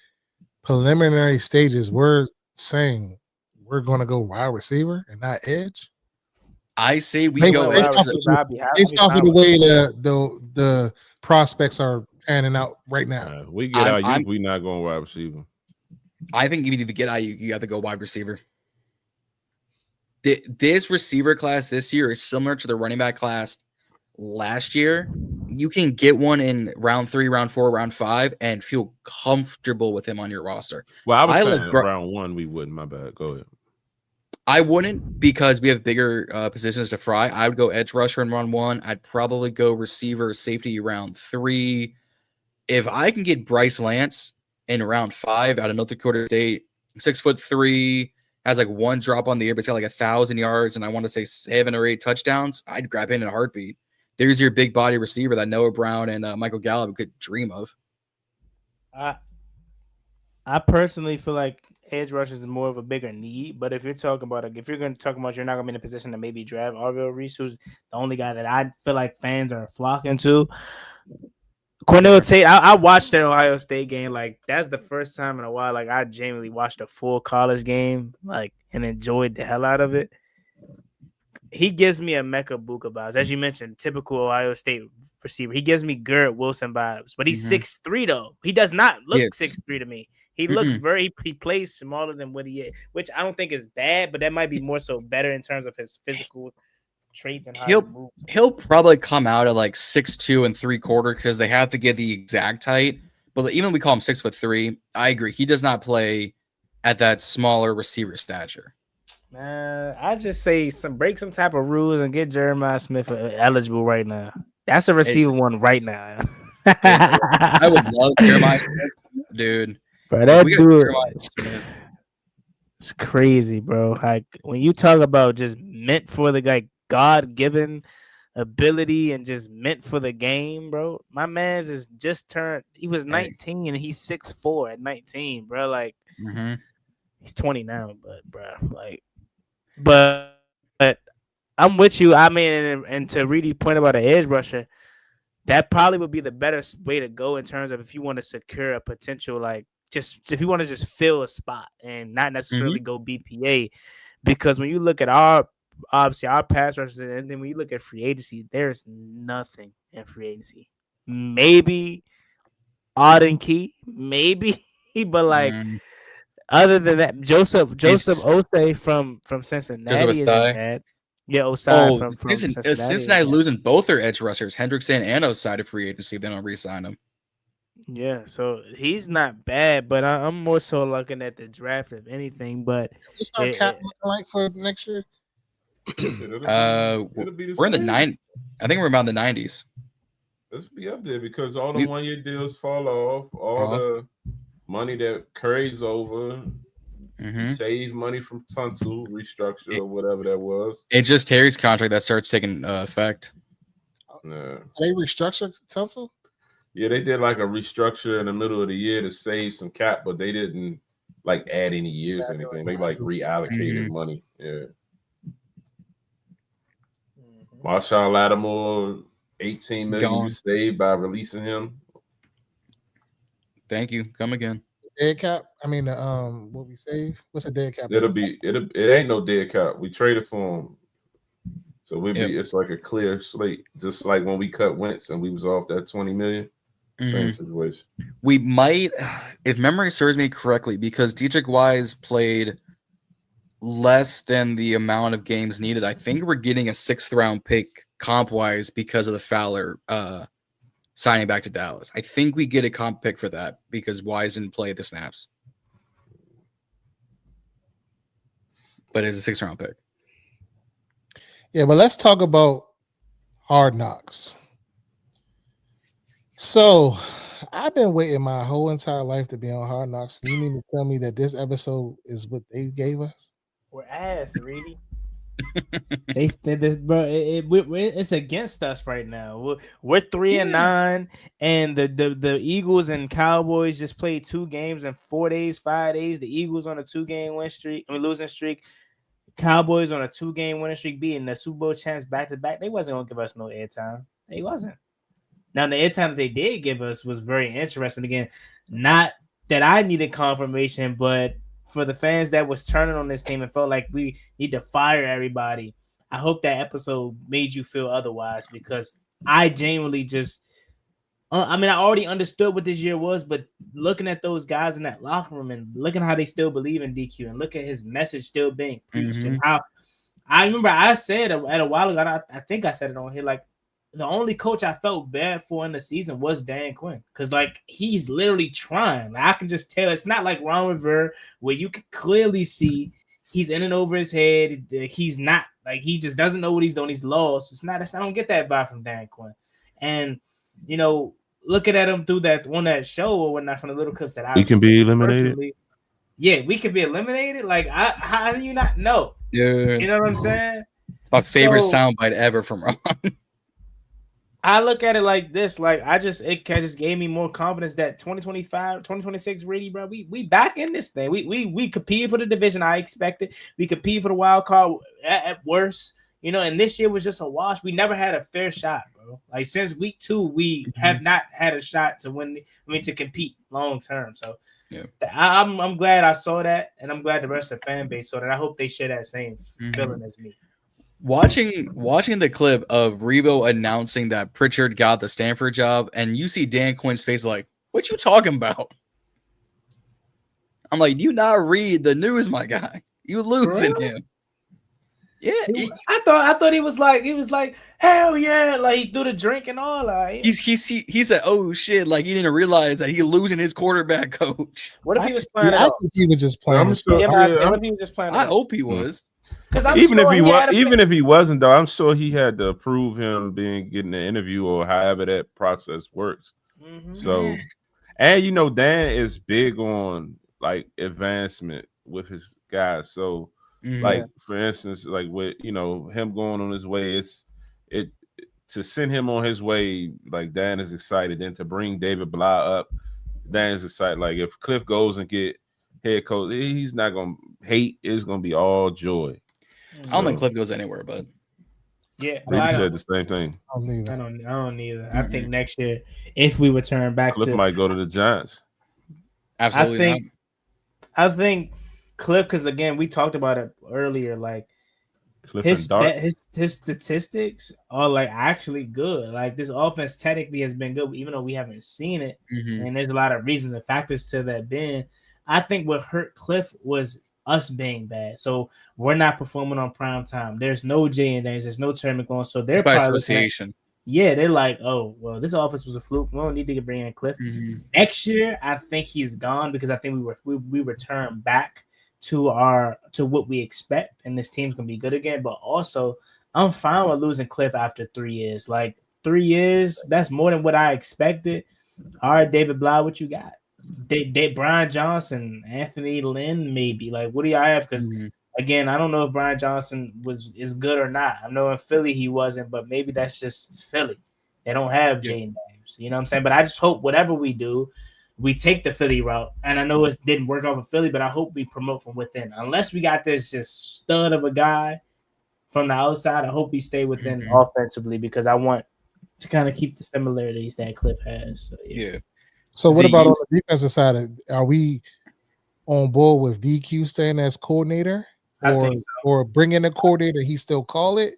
Speaker 4: preliminary stages, we're saying we're going to go wide receiver and not edge.
Speaker 3: I say we
Speaker 4: based
Speaker 3: go
Speaker 4: based off of the way the prospects are panning out right now.
Speaker 2: We get Ayuk, we not going wide receiver.
Speaker 3: I think you need to get Ayuk. You have to go wide receiver. this receiver class this year is similar to the running back class last year. You can get one in round 3, round 4, round 5, and feel comfortable with him on your roster.
Speaker 2: Well, I was saying round 1 we wouldn't. My bad. Go ahead.
Speaker 3: I wouldn't because we have bigger positions to fry. I would go edge rusher in round 1. I'd probably go receiver safety round 3. If I can get Bryce Lance in round 5 out of North Dakota State, 6'3", has like one drop on the year, but it's got like 1,000 yards, and I want to say 7 or 8 touchdowns, I'd grab him in a heartbeat. There's your big body receiver that Noah Brown and Michael Gallup could dream of.
Speaker 1: I personally feel like edge rushers is more of a bigger need, but if you're talking about if you're going to talk about you're not going to be in a position to maybe draft Arvell Reese, who's the only guy that I feel like fans are flocking to. Cornell Tate, I watched that Ohio State game. Like, that's the first time in a while, like, I genuinely watched a full college game, like, and enjoyed the hell out of it. He gives me a Mecca Buka vibes. As you mentioned, typical Ohio State receiver. He gives me Garrett Wilson vibes, but he's 6'3", though. He does not look 6'3" to me. He looks he plays smaller than what he is, which I don't think is bad, but that might be more so better in terms of his physical traits and how
Speaker 3: he'll probably come out at like 6'2" and 3/4 because they have to get the exact height. But even we call him 6'3", I agree. He does not play at that smaller receiver stature.
Speaker 1: I just say break some type of rules and get Jeremiah Smith eligible right now. That's a receiver one right now.
Speaker 3: I would love Jeremiah Smith, dude.
Speaker 1: Bro, that dude, it's crazy, bro. Like, when you talk about just meant for the like God-given ability and just meant for the game, bro. My man's is just turned. He was 19 and he's 6'4" at 19, bro. Like, he's 20 now, but I'm with you. I mean, and to really point about an edge rusher, that probably would be the better way to go in terms of if you want to secure a potential, like, just if you want to just fill a spot and not necessarily go BPA, because when you look at our pass rushers and then when you look at free agency, there's nothing in free agency. Maybe Auden Key, maybe, but like other than that, Joseph Osei from Cincinnati isn't bad. Yeah, Osai from Cincinnati.
Speaker 3: Cincinnati losing both their edge rushers, Hendrickson and Osai, to free agency. They don't re-sign him.
Speaker 1: Yeah, so he's not bad, but I'm more so looking at the draft if anything. But
Speaker 4: what's our cap looking like for next year?
Speaker 3: We're in the 9. I think we're about the 90s.
Speaker 2: Let's be up there because all the 1-year deals fall off. All the money that carries over. Save money from Tunsil restructure or whatever that was.
Speaker 3: It's just Terry's contract that starts taking effect.
Speaker 4: They restructured Tunsil?
Speaker 2: Yeah, they did like a restructure in the middle of the year to save some cap, but they didn't like add any years or anything. They like reallocated money. Yeah. Marshawn Lattimore, $18 million you saved by releasing him.
Speaker 3: Thank you. Come again.
Speaker 4: Dead cap. I mean, what we save? What's the dead cap?
Speaker 2: It ain't no dead cap. We traded for him, so it's like a clear slate. Just like when we cut Wentz and we was off that $20 million. Same situation.
Speaker 3: We might, if memory serves me correctly, because Dietrich Wise played less than the amount of games needed. I think we're getting a 6th round pick comp wise because of the Fowler signing back to Dallas. I think we get a comp pick for that because Wise didn't play the snaps. But it's a 6th round pick.
Speaker 4: Yeah, but let's talk about Hard Knocks. So I've been waiting my whole entire life to be on Hard Knocks. You mean to tell me that this episode is what they gave us?
Speaker 1: We're ass, Reedy. They said this, bro. It's against us right now. We're 3-9, and the Eagles and Cowboys just played 2 games in 4 days, 5 days. The Eagles on a 2-game losing streak. Cowboys on a 2-game winning streak, beating the Super Bowl champs back to back. They wasn't gonna give us no airtime. They wasn't. Now the airtime that they did give us was very interesting. Again, not that I needed confirmation, but for the fans that was turning on this team and felt like we need to fire everybody, I hope that episode made you feel otherwise, because I genuinely just I already understood what this year was, but looking at those guys in that locker room and looking how they still believe in DQ and look at his message still being preached and how I remember I said at a while ago, I think I said it on here, like the only coach I felt bad for in the season was Dan Quinn. Because like he's literally trying. Like, I can just tell it's not like Ron Rivera where you can clearly see he's in and over his head. He's not like he just doesn't know what he's doing. He's lost. It's not. I don't get that vibe from Dan Quinn. And looking at him through that show or whatnot from the little clips that I
Speaker 2: can be eliminated.
Speaker 1: Yeah, we could be eliminated. Like, how do you not know?
Speaker 3: Yeah,
Speaker 1: you know what I'm saying.
Speaker 3: It's my favorite soundbite ever from Ron.
Speaker 1: I look at it like this, like it just gave me more confidence that 2025, 2026, really, bro, we back in this thing. We competed for the division. I expected. We competed for the wild card at worst, and this year was just a wash. We never had a fair shot, bro. Like since week 2, we have not had a shot to win. To compete long term. So yeah, I'm glad I saw that, and I'm glad the rest of the fan base saw that. I hope they share that same feeling as me.
Speaker 3: Watching the clip of Rebo announcing that Pritchard got the Stanford job, and you see Dan Quinn's face like, what you talking about? I'm like, you not read the news, my guy. You losing him. Yeah.
Speaker 1: I thought he was like, hell yeah, like he threw the drink and all. Like
Speaker 3: he said, oh shit, like he didn't realize that he losing his quarterback coach.
Speaker 1: What if he was playing?
Speaker 4: I think he was just playing.
Speaker 1: What if he was just playing?
Speaker 3: I hope he was.
Speaker 2: Even if he wasn't, though, I'm sure he had to approve him getting the interview or however that process works. So, and Dan is big on like advancement with his guys. So, like for instance, like with him going on his way, it to send him on his way. Like Dan is excited. Then to bring David Blah up, Dan is excited. Like if Cliff goes and get head coach, he's not gonna hate. It's gonna be all joy.
Speaker 3: I don't think Cliff goes anywhere, but
Speaker 1: yeah,
Speaker 2: I said the same thing.
Speaker 1: I don't either. I think next year, if we return back,
Speaker 2: Cliff might go to the Giants.
Speaker 3: Absolutely,
Speaker 1: I think Cliff, because again, we talked about it earlier. Like his statistics are like actually good. Like this offense technically has been good, even though we haven't seen it. And there's a lot of reasons and factors to that being. I think what hurt Cliff was us being bad. So we're not performing on prime time. There's no Jay and Daniels, there's no Terry McLaurin. So they're
Speaker 3: by association.
Speaker 1: They're like, oh, well, this offense was a fluke. We don't need to bring in Cliff. Next year, I think he's gone because I think we return back to what we expect, and this team's gonna be good again. But also, I'm fine with losing Cliff after 3 years. Like 3 years, that's more than what I expected. All right, David Blah, what you got? Brian Johnson, Anthony Lynn, maybe. Like, what do y'all have? Because again, I don't know if Brian Johnson is good or not. I know in Philly he wasn't, but maybe that's just Philly. They don't have Jane Daniels. You know what I'm saying? But I just hope whatever we do, we take the Philly route. And I know it didn't work off of Philly, but I hope we promote from within. Unless we got this just stud of a guy from the outside, I hope we stay within offensively because I want to kind of keep the similarities that Cliff has. So, yeah.
Speaker 4: So what about on the defensive side? Are we on board with DQ staying as coordinator, or bringing a coordinator? He still call it.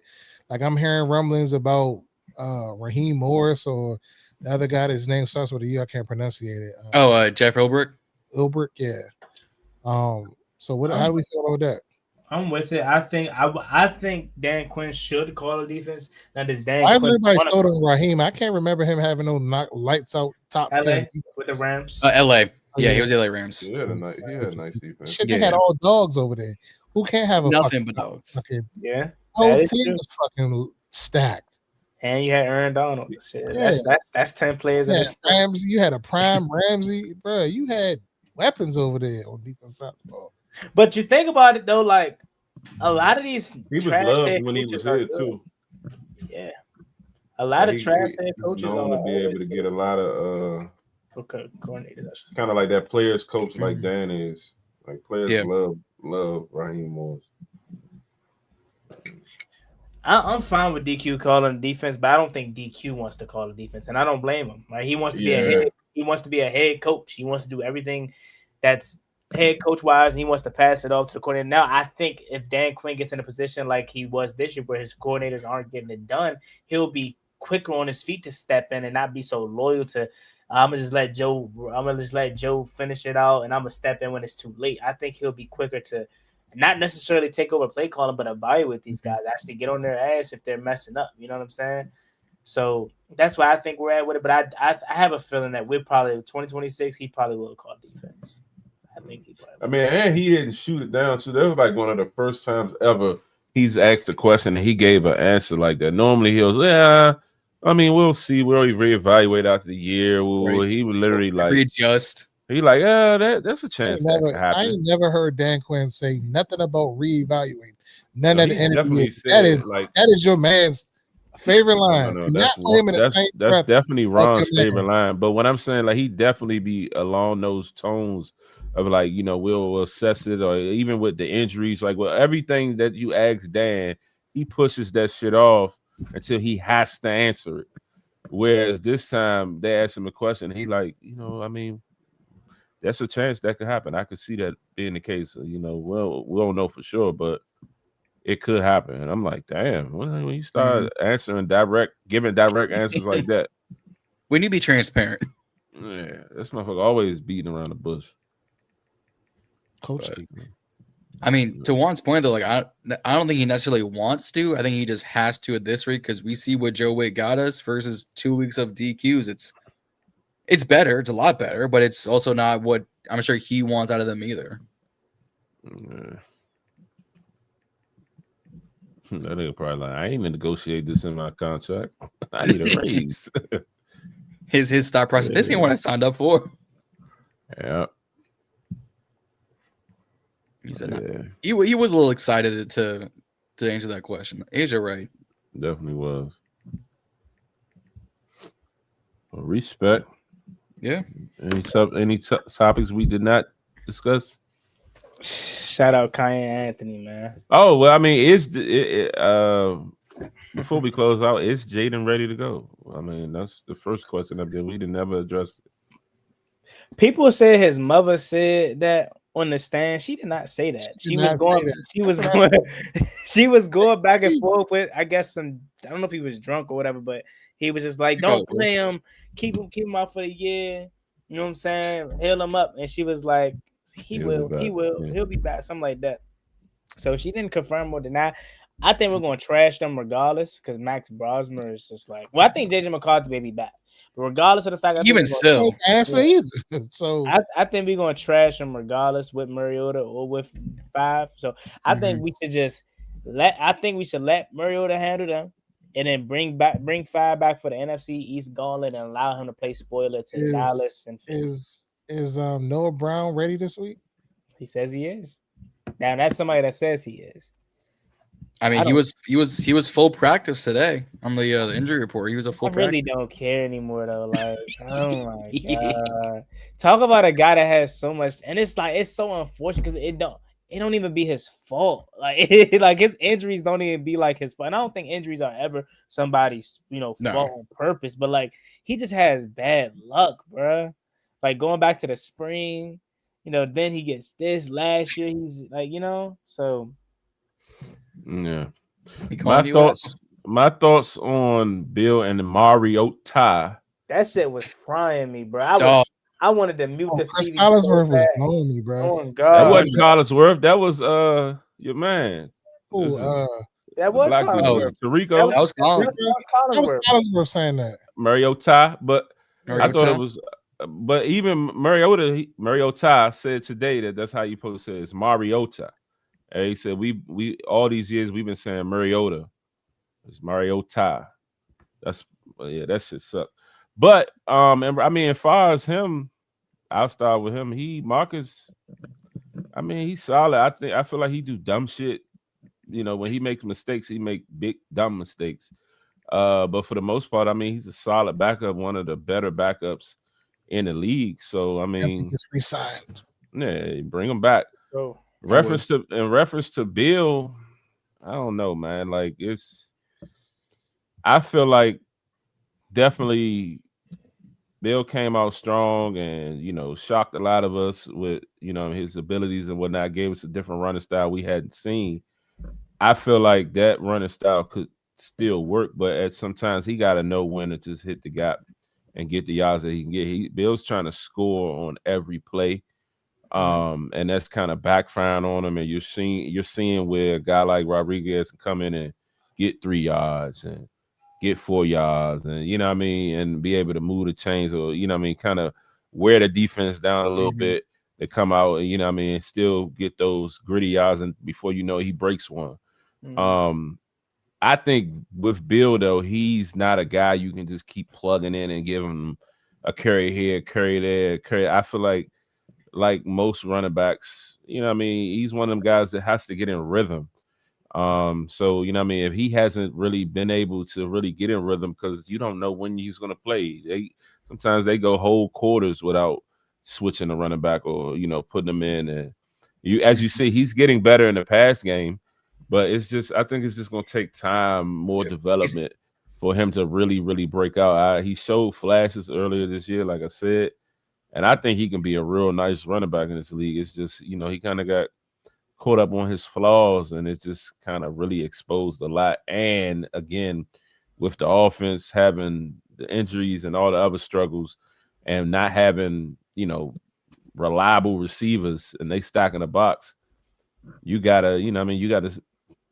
Speaker 4: Like I'm hearing rumblings about Raheem Morris or the other guy. His name starts with a U. I can't pronunciate it.
Speaker 3: Jeff Ulbrich.
Speaker 4: Ulbrich, yeah. So what? How do we feel about that?
Speaker 1: I'm with it. I think Dan Quinn should call a defense. Now does Dan?
Speaker 4: Why is everybody sold on Raheem? I can't remember him having no lights out top 10
Speaker 1: with the Rams.
Speaker 3: LA. Yeah, he was LA Rams.
Speaker 2: He had a nice defense.
Speaker 4: Shit, they had all dogs over there. Who can't have
Speaker 3: nothing but dogs?
Speaker 1: Yeah,
Speaker 4: whole team was fucking stacked.
Speaker 1: And you had Aaron Donald. Shit. Yeah. That's 10 players.
Speaker 4: Yeah, Ramsey. You had a prime Ramsey, bro. You had weapons over there on defense side of the ball.
Speaker 1: But you think about it though, like a lot of these
Speaker 2: he was loved when he was here too.
Speaker 1: Yeah, a lot of trash head coaches
Speaker 2: known to be able to get a lot of
Speaker 1: coordinators.
Speaker 2: Kind of like that players coach, like Dan is. Like players love Raheem Morris.
Speaker 1: I'm fine with DQ calling defense, but I don't think DQ wants to call the defense, and I don't blame him. Right? He wants to be a head coach. He wants to do everything that's head coach wise, and he wants to pass it off to the coordinator. Now, I think if Dan Quinn gets in a position like he was this year, where his coordinators aren't getting it done, he'll be quicker on his feet to step in and not be so loyal to. I'm gonna just let Joe finish it out, and I'm gonna step in when it's too late. I think he'll be quicker to not necessarily take over play calling, but evaluate these guys, actually get on their ass if they're messing up. You know what I'm saying? So that's why I think we're at with it. But I have a feeling that we're probably 2026. He probably will call defense. I think he probably will.
Speaker 2: I mean, and he didn't shoot it down too. That was like one of the first times ever he's asked a question and he gave an answer like that. Normally he'll, yeah, I mean, we'll see. We'll reevaluate after the year. He would literally like
Speaker 3: readjust.
Speaker 2: He like, that's a chance that could happen.
Speaker 4: I ain't never heard Dan Quinn say nothing about reevaluating. None
Speaker 2: No,
Speaker 4: of the
Speaker 2: he definitely
Speaker 4: energy.
Speaker 2: said,
Speaker 4: That is your man's favorite line.
Speaker 2: No,
Speaker 4: Not put him in the same
Speaker 2: that's
Speaker 4: breath
Speaker 2: definitely
Speaker 4: like your
Speaker 2: Ron's favorite
Speaker 4: man.
Speaker 2: line. But what I'm saying, like, he definitely be along those tones of like, you know, we'll assess it, or even with the injuries, like, well, everything that you ask Dan, he pushes that shit off until he has to answer it. Whereas this time they asked him a question, and he like, you know, I mean, that's a chance that could happen. I could see that being the case. You know, well, we don't know for sure, but it could happen. And I'm like, damn, when you start answering giving direct answers like that,
Speaker 3: we need to be transparent.
Speaker 2: Yeah, this motherfucker always beating around the bush.
Speaker 4: Coach.
Speaker 3: I mean, to Juan's point though, like I don't think he necessarily wants to. I think he just has to at this rate because we see what Joe Witt got us versus 2 weeks of DQs. It's better. It's a lot better, but it's also not what I'm sure he wants out of them either.
Speaker 2: Yeah. That nigga probably like, I ain't even negotiate this in my contract. I need a raise.
Speaker 3: His thought process. This ain't what I signed up for.
Speaker 2: Yeah.
Speaker 3: He said he was a little excited to answer that question. Asia, right?
Speaker 2: Definitely was. Well, respect.
Speaker 3: Yeah.
Speaker 2: Any topics we did not discuss?
Speaker 1: Shout out Kanye Anthony, man.
Speaker 2: Oh well, I mean, before we close out, is Jaden ready to go? I mean, that's the first question up there. We didn't ever address it.
Speaker 1: People said his mother said that on the stand. She did not say that. She was going back and forth with, I guess, I don't know if he was drunk or whatever, but he was just like, don't play him, keep him out for the year. You know what I'm saying? Heal him up. And she was like, he'll be back, something like that. So she didn't confirm or deny. I think we're going to trash them regardless because Max Brosmer is just like, well, I think JJ McCarthy may be back. But regardless of the fact,
Speaker 3: so
Speaker 1: I think we're going to trash them regardless with Mariota or with 5. So I think we should just let Mariota handle them and then bring 5 back for the NFC East gauntlet and allow him to play spoiler to Dallas and
Speaker 4: Philly. Is Noah Brown ready this week?
Speaker 1: He says he is. Now that's somebody that says he is.
Speaker 3: I mean, he was full practice today on the injury report. He was a full.
Speaker 1: I really don't care anymore though. Like, oh my god, talk about a guy that has so much, and it's so unfortunate because it don't even be his fault. Like, like his injuries don't even be like his fault. And I don't think injuries are ever somebody's fault on purpose. But like, he just has bad luck, bruh. Like going back to the spring, then he gets this last year. He's like, so.
Speaker 2: Yeah. My thoughts on Bill and the Mariota.
Speaker 1: That shit was frying me, bro. I wanted to mute the
Speaker 4: Chris Collinsworth was blowing me, bro.
Speaker 1: Oh God.
Speaker 2: That wasn't Collinsworth. That was your man.
Speaker 1: That was Collinsworth.
Speaker 2: Tarico.
Speaker 3: That was
Speaker 4: Collinsworth saying that.
Speaker 2: Mariota, but I thought it was. But even Mariota said today that's how you supposed to say it. It's Mariota. And he said we all these years we've been saying Mariota. It's Mariota. That shit sucked. But I mean, as far as him, I'll start with him. Marcus, I mean, he's solid. I feel like he do dumb shit. When he makes mistakes, he make big dumb mistakes. But for the most part, I mean, he's a solid backup, one of the better backups in the league. So I mean,
Speaker 4: just resigned.
Speaker 2: Yeah, bring him back.
Speaker 1: Oh.
Speaker 2: In reference to Bill, I don't know, man. Like I feel like definitely Bill came out strong and shocked a lot of us with his abilities and whatnot. Gave us a different running style we hadn't seen. I feel like that running style could still work, but sometimes he got to know when to just hit the gap and get the yards that he can get. Bill's trying to score on every play. And that's kind of backfiring on him. And you're seeing where a guy like Rodriguez can come in and get 3 yards and get 4 yards, and you know what I mean, and be able to move the chains, or you know what I mean, kind of wear the defense down a little bit. They come out and you know what I mean, still get those gritty yards, and before you know it, he breaks one. I think with Bill though, he's not a guy you can just keep plugging in and give him a carry here, carry there, carry. I feel like most running backs, you know what I mean, he's one of them guys that has to get in rhythm. So you know what I mean, if he hasn't really been able to really get in rhythm, because you don't know when he's going to play. Sometimes they go whole quarters without switching the running back, or you know, putting them in. And as you see, he's getting better in the pass game, but I think it's just going to take time, more development for him to really break out. He showed flashes earlier this year, like I said, and I think he can be a real nice running back in this league. It's just, you know, he kind of got caught up on his flaws, and it just kind of really exposed a lot. And again, with the offense having the injuries and all the other struggles, and not having, you know, reliable receivers, and they stacking the box, you gotta, you know, I mean, you gotta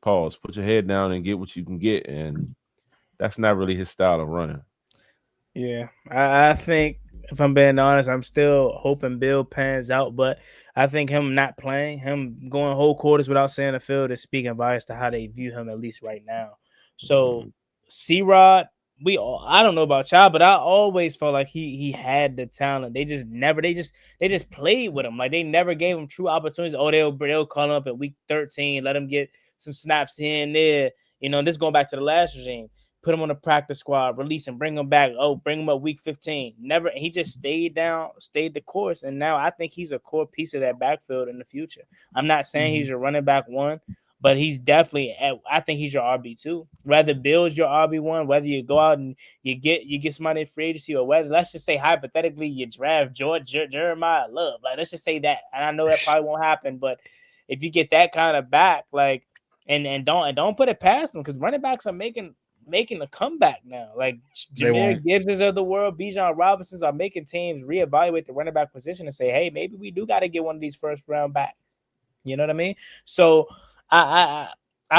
Speaker 2: pause, put your head down, and get what you can get, and that's not really his style of running.
Speaker 1: Yeah, I think, if I'm being honest, I'm still hoping Bill pans out, but I think him not playing, him going whole quarters without seeing the field, is speaking bias to how they view him, at least right now. So C-Rod, I don't know about y'all, but I always felt like he had the talent. They just played with him. Like, they never gave him true opportunities. Oh, they'll call him up at week 13, let him get some snaps here and there. You know, this going back to the last regime. Put him on the practice squad, release him, bring him back. Oh, bring him up week 15. Never. He just stayed the course. And now I think he's a core piece of that backfield in the future. I'm not saying he's your running back one, but he's definitely, I think he's your RB2. Whether Bill's your RB1, whether you go out and you get somebody in free agency, or whether, let's just say hypothetically, you draft Jeremiah Love. Like, let's just say that. And I know that probably won't happen, but if you get that kind of back, like, and don't put it past them, because running backs are making a comeback now. Like, Jahmyr Gibbs's of the world, Bijan Robinson's are making teams reevaluate the running back position and say, hey, maybe we do got to get one of these first round back. You know what I mean? So I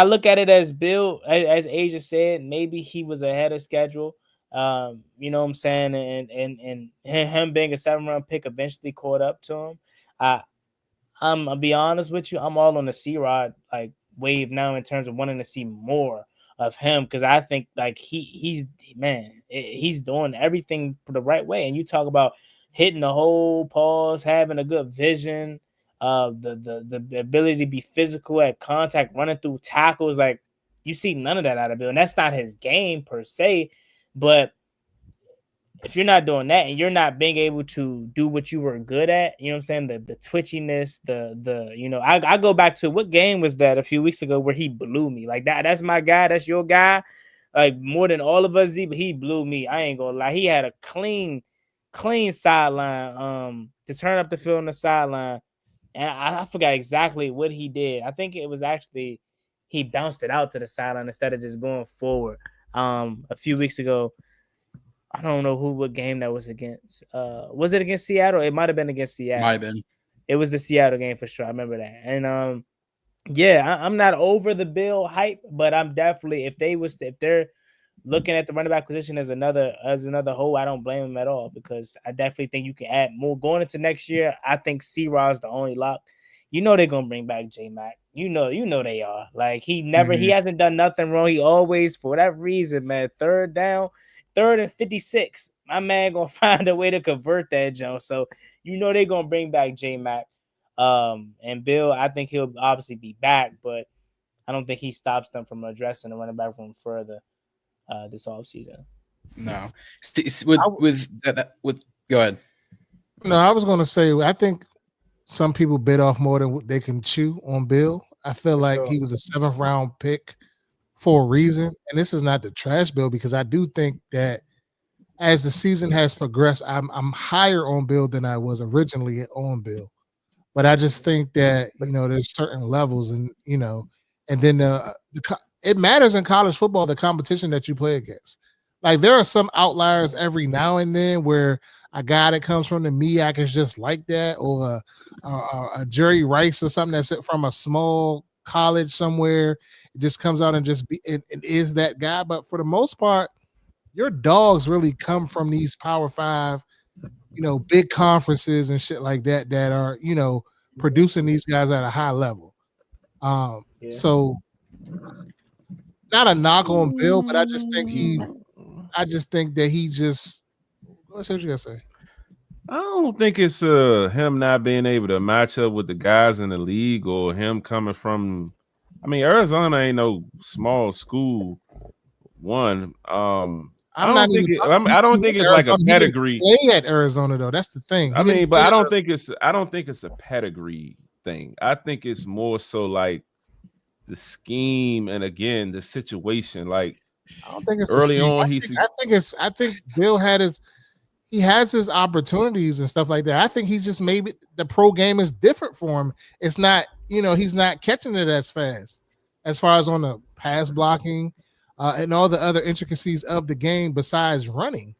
Speaker 1: look at it as Bill, as Asia said, maybe he was ahead of schedule. You know what I'm saying? And him being a 7th-round pick eventually caught up to him. I'll be honest with you, I'm all on the C-Rod like wave now in terms of wanting to see more of him, because I think like he's doing everything for the right way. And you talk about hitting the whole pause, having a good vision, the ability to be physical at contact, running through tackles. Like, you see none of that out of Bill, and that's not his game per se. But if you're not doing that, and you're not being able to do what you were good at, you know what I'm saying? The twitchiness, the you know, I go back to, what game was that a few weeks ago where he blew me? Like, that's my guy, that's your guy. Like, more than all of us, but he blew me. I ain't gonna lie. He had a clean sideline to turn up the field on the sideline. And I forgot exactly what he did. I think it was actually he bounced it out to the sideline instead of just going forward. A few weeks ago, I don't know what game that was against. Was it against Seattle? It might have been against Seattle.
Speaker 3: Might have been.
Speaker 1: It was the Seattle game for sure. I remember that. And yeah, I'm not over the Bill hype, but I'm definitely, if they're looking at the running back position as another hole, I don't blame them at all, because I definitely think you can add more going into next year. I think C-Rod's the only lock. You know they're gonna bring back J-Mac. You know they are. Like, he hasn't done nothing wrong. He always, for whatever reason, man, 3rd down, 3rd and 56. My man gonna find a way to convert that jump. So you know they're gonna bring back J-Mac. And Bill, I think he'll obviously be back, but I don't think he stops them from addressing the running back room further this offseason.
Speaker 3: No. Go ahead.
Speaker 4: No, I was gonna say, I think some people bit off more than they can chew on Bill. I feel like he was a 7th-round pick for a reason. And this is not the trash Bill, because I do think that as the season has progressed, I'm higher on Bill than I was originally on Bill. But I just think that, you know, there's certain levels, and, you know, and then it matters in college football, the competition that you play against. Like, there are some outliers every now and then where a guy that comes from the MEAC is just like that, or a Jerry Rice or something that's from a small college somewhere. It just comes out and just it is that guy. But for the most part, your dogs really come from these Power 5, big conferences and shit like that are, producing these guys at a high level. So not a knock on Bill, but I just think that he just, what's what you gotta say?
Speaker 2: I don't think it's him not being able to match up with the guys in the league, or him coming from, I mean, Arizona ain't no small school. One, I don't think it's like a pedigree.
Speaker 4: Play at Arizona though. That's the thing.
Speaker 2: I mean, but I don't think it's a pedigree thing. I think it's more so like the scheme, and again the situation. Like,
Speaker 4: I don't think it's
Speaker 2: early on.
Speaker 4: I think Bill has his opportunities and stuff like that. I think he's just, maybe the pro game is different for him. It's not, he's not catching it as fast as far as on the pass blocking and all the other intricacies of the game besides running.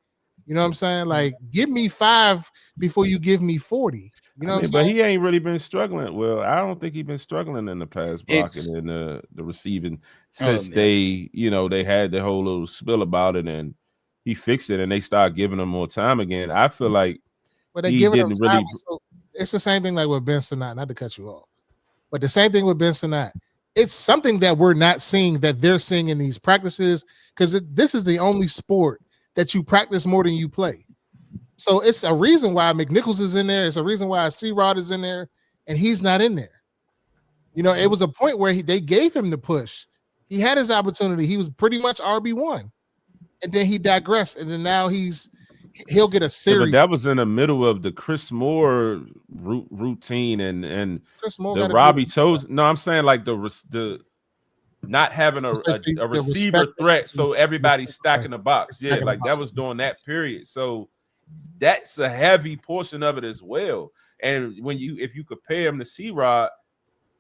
Speaker 4: You know what I'm saying? Like, give me 5 before you give me 40. You know what I'm saying?
Speaker 2: But he ain't really been struggling. Well, I don't think he's been struggling in the pass blocking and the receiving since they had the whole little spill about it, and he fixed it and they started giving him more time again. I feel like
Speaker 4: they giving him time. So it's the same thing like with Ben Sinnott, not to cut you off, but the same thing with Ben Sinnott. It's something that we're not seeing that they're seeing in these practices, because this is the only sport that you practice more than you play. So it's a reason why McNichols is in there. It's a reason why C-Rod is in there, and he's not in there. It was a point where they gave him the push. He had his opportunity. He was pretty much RB1, and then he digressed, and then now he'll get a series.
Speaker 2: But that was in the middle of the Chris Moore routine and
Speaker 4: Chris Moore
Speaker 2: the Robbie chose. No, I'm saying like the not having a receiver threat, so everybody's stacking the box. Yeah, like that was during that period. So that's a heavy portion of it as well. And if you compare him to C-Rod,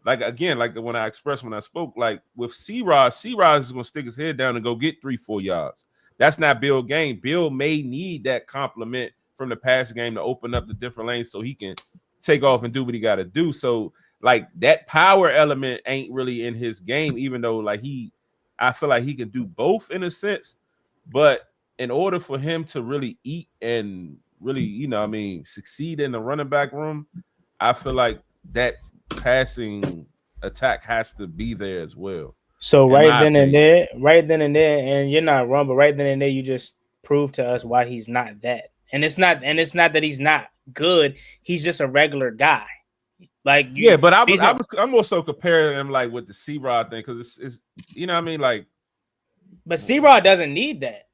Speaker 2: like again, like when I spoke, like with C-Rod is gonna stick his head down and go get 3-4 yards. That's not Bill's game. Bill may need that compliment from the passing game to open up the different lanes so he can take off and do what he got to do. So like that power element ain't really in his game, even though like I feel like he can do both in a sense. But in order for him to really eat and really, succeed in the running back room, I feel like that passing attack has to be there as well.
Speaker 1: So right then and there, and you're not wrong, but right then and there, you just proved to us why he's not that. And it's not that he's not good. He's just a regular guy. Like
Speaker 2: but I'm also comparing him like with the C-Rod thing, because it's like.
Speaker 1: But C-Rod doesn't need that.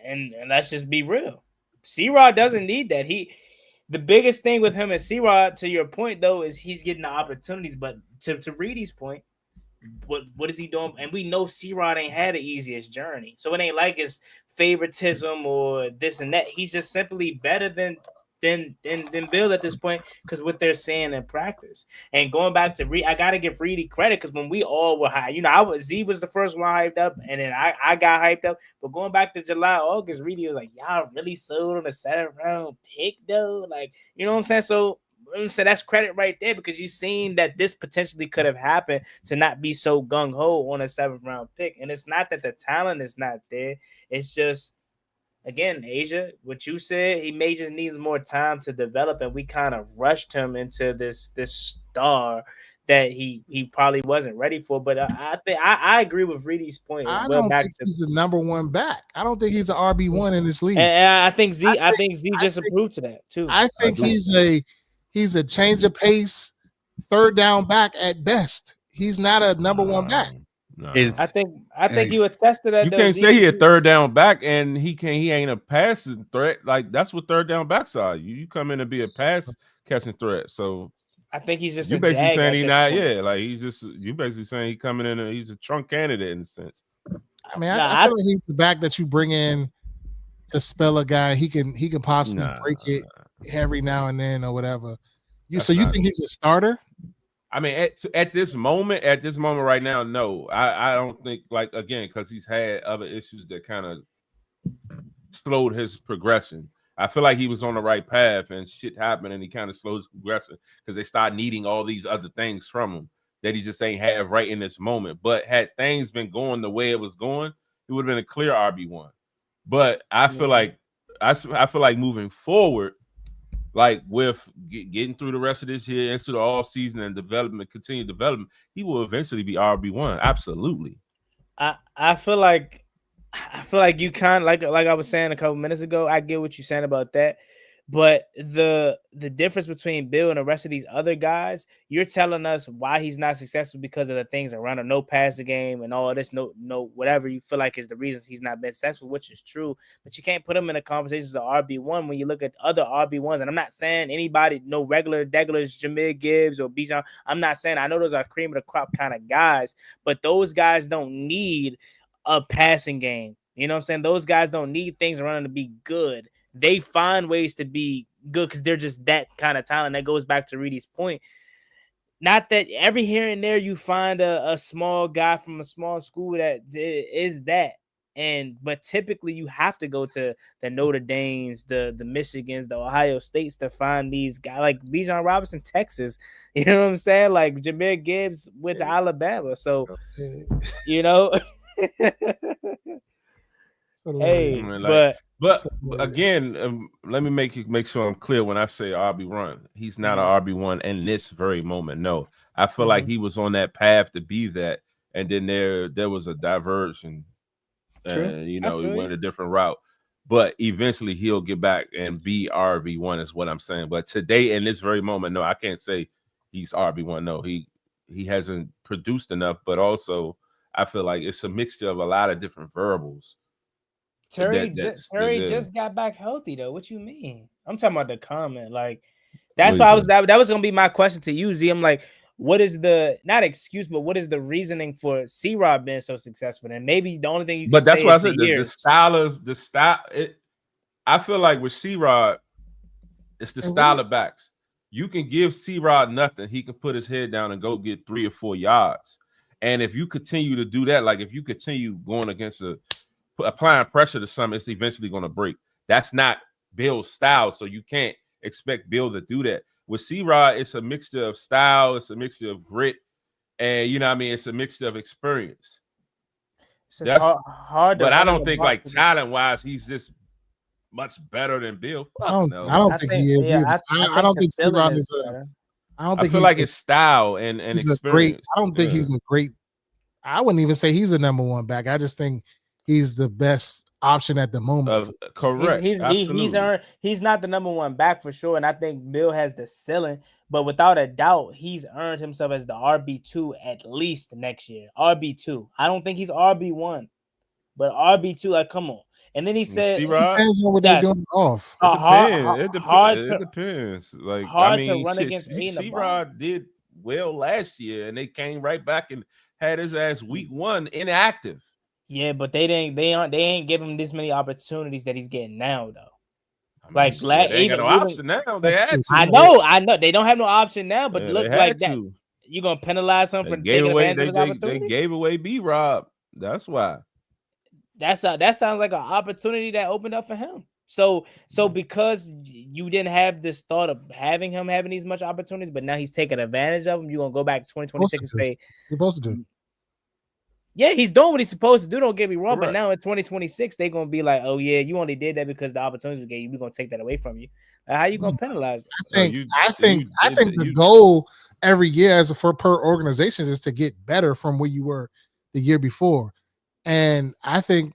Speaker 1: And let's just be real. C-Rod doesn't need that. The biggest thing with him and C-Rod, to your point though, is he's getting the opportunities. But to Reedy's point, what is he doing? And we know C-Rod ain't had the easiest journey, so it ain't like it's favoritism or this and that. He's just simply better than Bill at this point, because what they're saying in practice. And going back to I gotta give Reedy credit, because when we all were high, Z was the first one hyped up, and then I got hyped up. But going back to July, August, Reedy was like, y'all really sold on a 7th round pick though, like, you know what I'm saying? So that's credit right there, because you've seen that this potentially could have happened to not be so gung-ho on a 7th round pick. And it's not that the talent is not there, it's just, again, Asia, what you said, he may just needs more time to develop, and we kind of rushed him into this star that he probably wasn't ready for. But I agree with Reedy's point as well.
Speaker 4: I don't think he's a number 1 back. I don't think he's an RB1 in this league.
Speaker 1: And I think Z just improved to that too.
Speaker 4: I think he's a change of pace, 3rd down back at best. He's not a number 1 back.
Speaker 2: No.
Speaker 1: I think you attested that.
Speaker 2: You can't say he a 3rd down back and he ain't a passing threat. Like, that's what 3rd down backs are. You come in to be a pass catching threat. So
Speaker 1: I think he's just
Speaker 2: you basically saying he not like you basically saying he coming in and he's a trunk candidate in a sense.
Speaker 4: I mean, I feel like he's the back that you bring in to spell a guy. He can possibly break it every now and then or whatever. You think he's a starter?
Speaker 2: I mean, at this moment right now, no. I don't think, like, again, because he's had other issues that kind of slowed his progression. I feel like he was on the right path, and shit happened, and he kind of slows progressing because they start needing all these other things from him that he just ain't have right in this moment. But had things been going the way it was going, it would have been a clear RB1. But I feel like I feel like moving forward, like with getting through the rest of this year into the off season and continued development, he will eventually be RB1. Absolutely.
Speaker 1: I feel like you kind of like I was saying a couple minutes ago. I get what you're saying about that, but the difference between Bill and the rest of these other guys, you're telling us why he's not successful because of the things around him, no passing game and all this, no whatever you feel like is the reasons he's not been successful, which is true. But you can't put him in a conversation as an RB1 when you look at other RB1s. And I'm not saying anybody, no regular degglers, Jahmyr Gibbs or Bijan. I'm not saying, I know those are cream of the crop kind of guys, but those guys don't need a passing game. You know what I'm saying? Those guys don't need things around them to be good. They find ways to be good because they're just that kind of talent. That goes back to Reedy's point. Not that every here and there you find a small guy from a small school that is that. But typically you have to go to the Notre Dames, the Michigans, the Ohio States to find these guys like Bijan Robinson, Texas. You know what I'm saying? Like Jahmyr Gibbs went to Alabama. So, you know. Hey,
Speaker 2: but again, let me make sure I'm clear when I say RB1. He's not an RB1 in this very moment. No, I feel like he was on that path to be that, and then there was a diversion. You know, he went a different route. But eventually he'll get back and be RB1 is what I'm saying. But today in this very moment, no, I can't say he's RB1. No, he hasn't produced enough, but also I feel like it's a mixture of a lot of different variables.
Speaker 1: Terry just got back healthy though. What you mean? I'm talking about the comment. Like that's why that was gonna be my question to you, Z. I'm like, what is the not excuse, but what is the reasoning for C-Rob being so successful? And maybe the only thing you can
Speaker 2: but that's
Speaker 1: say
Speaker 2: why I
Speaker 1: is
Speaker 2: said the style. I feel like with C-Rod, it's the style of backs. You can give C-Rod nothing. He can put his head down and go get 3 or 4 yards. And if you continue to do that, like if you continue going against applying pressure to something, it's eventually going to break. That's not Bill's style, so you can't expect Bill to do that. With C-Rod, it's a mixture of style, it's a mixture of grit, and you know what I mean, it's a mixture of experience. That's hard but I don't think like talent-wise, he's just much better than Bill.
Speaker 4: I don't think he is either. I don't think C-Rod is
Speaker 2: I feel like his style and experience.
Speaker 4: I don't think he's a great. I wouldn't even say he's a number one back. I just think he's the best option at the moment.
Speaker 2: Correct.
Speaker 1: He's not the number one back for sure, and I think Bill has the ceiling. But without a doubt, he's earned himself as the RB2 at least next year. RB2. I don't think he's RB1, but RB2. Like, come on. And then he said,
Speaker 4: it depends on what they're doing off.
Speaker 2: It depends. Like,
Speaker 1: hard to run against
Speaker 2: C-Rod did well last year, and they came right back and had his ass week 1 inactive.
Speaker 1: Yeah, but they ain't give him this many opportunities that he's getting now, though. Like
Speaker 2: they ain't got no option now. They had to.
Speaker 1: I know. They don't have no option now, but look like that. You gonna penalize him for taking advantage of his opportunities?
Speaker 2: They gave away B-Rob. That's why.
Speaker 1: That sounds like an opportunity that opened up for him. So because you didn't have this thought of having him having these much opportunities, but now he's taking advantage of them, you're gonna go back 2026 and say
Speaker 4: you're supposed to do.
Speaker 1: Yeah, he's doing what he's supposed to do. Don't get me wrong, but now in 2026, they're gonna be like, "Oh yeah, you only did that because the opportunities we gave you. We're gonna take that away from you." How you gonna penalize it?
Speaker 4: I think the goal every year per organization is to get better from where you were the year before, and I think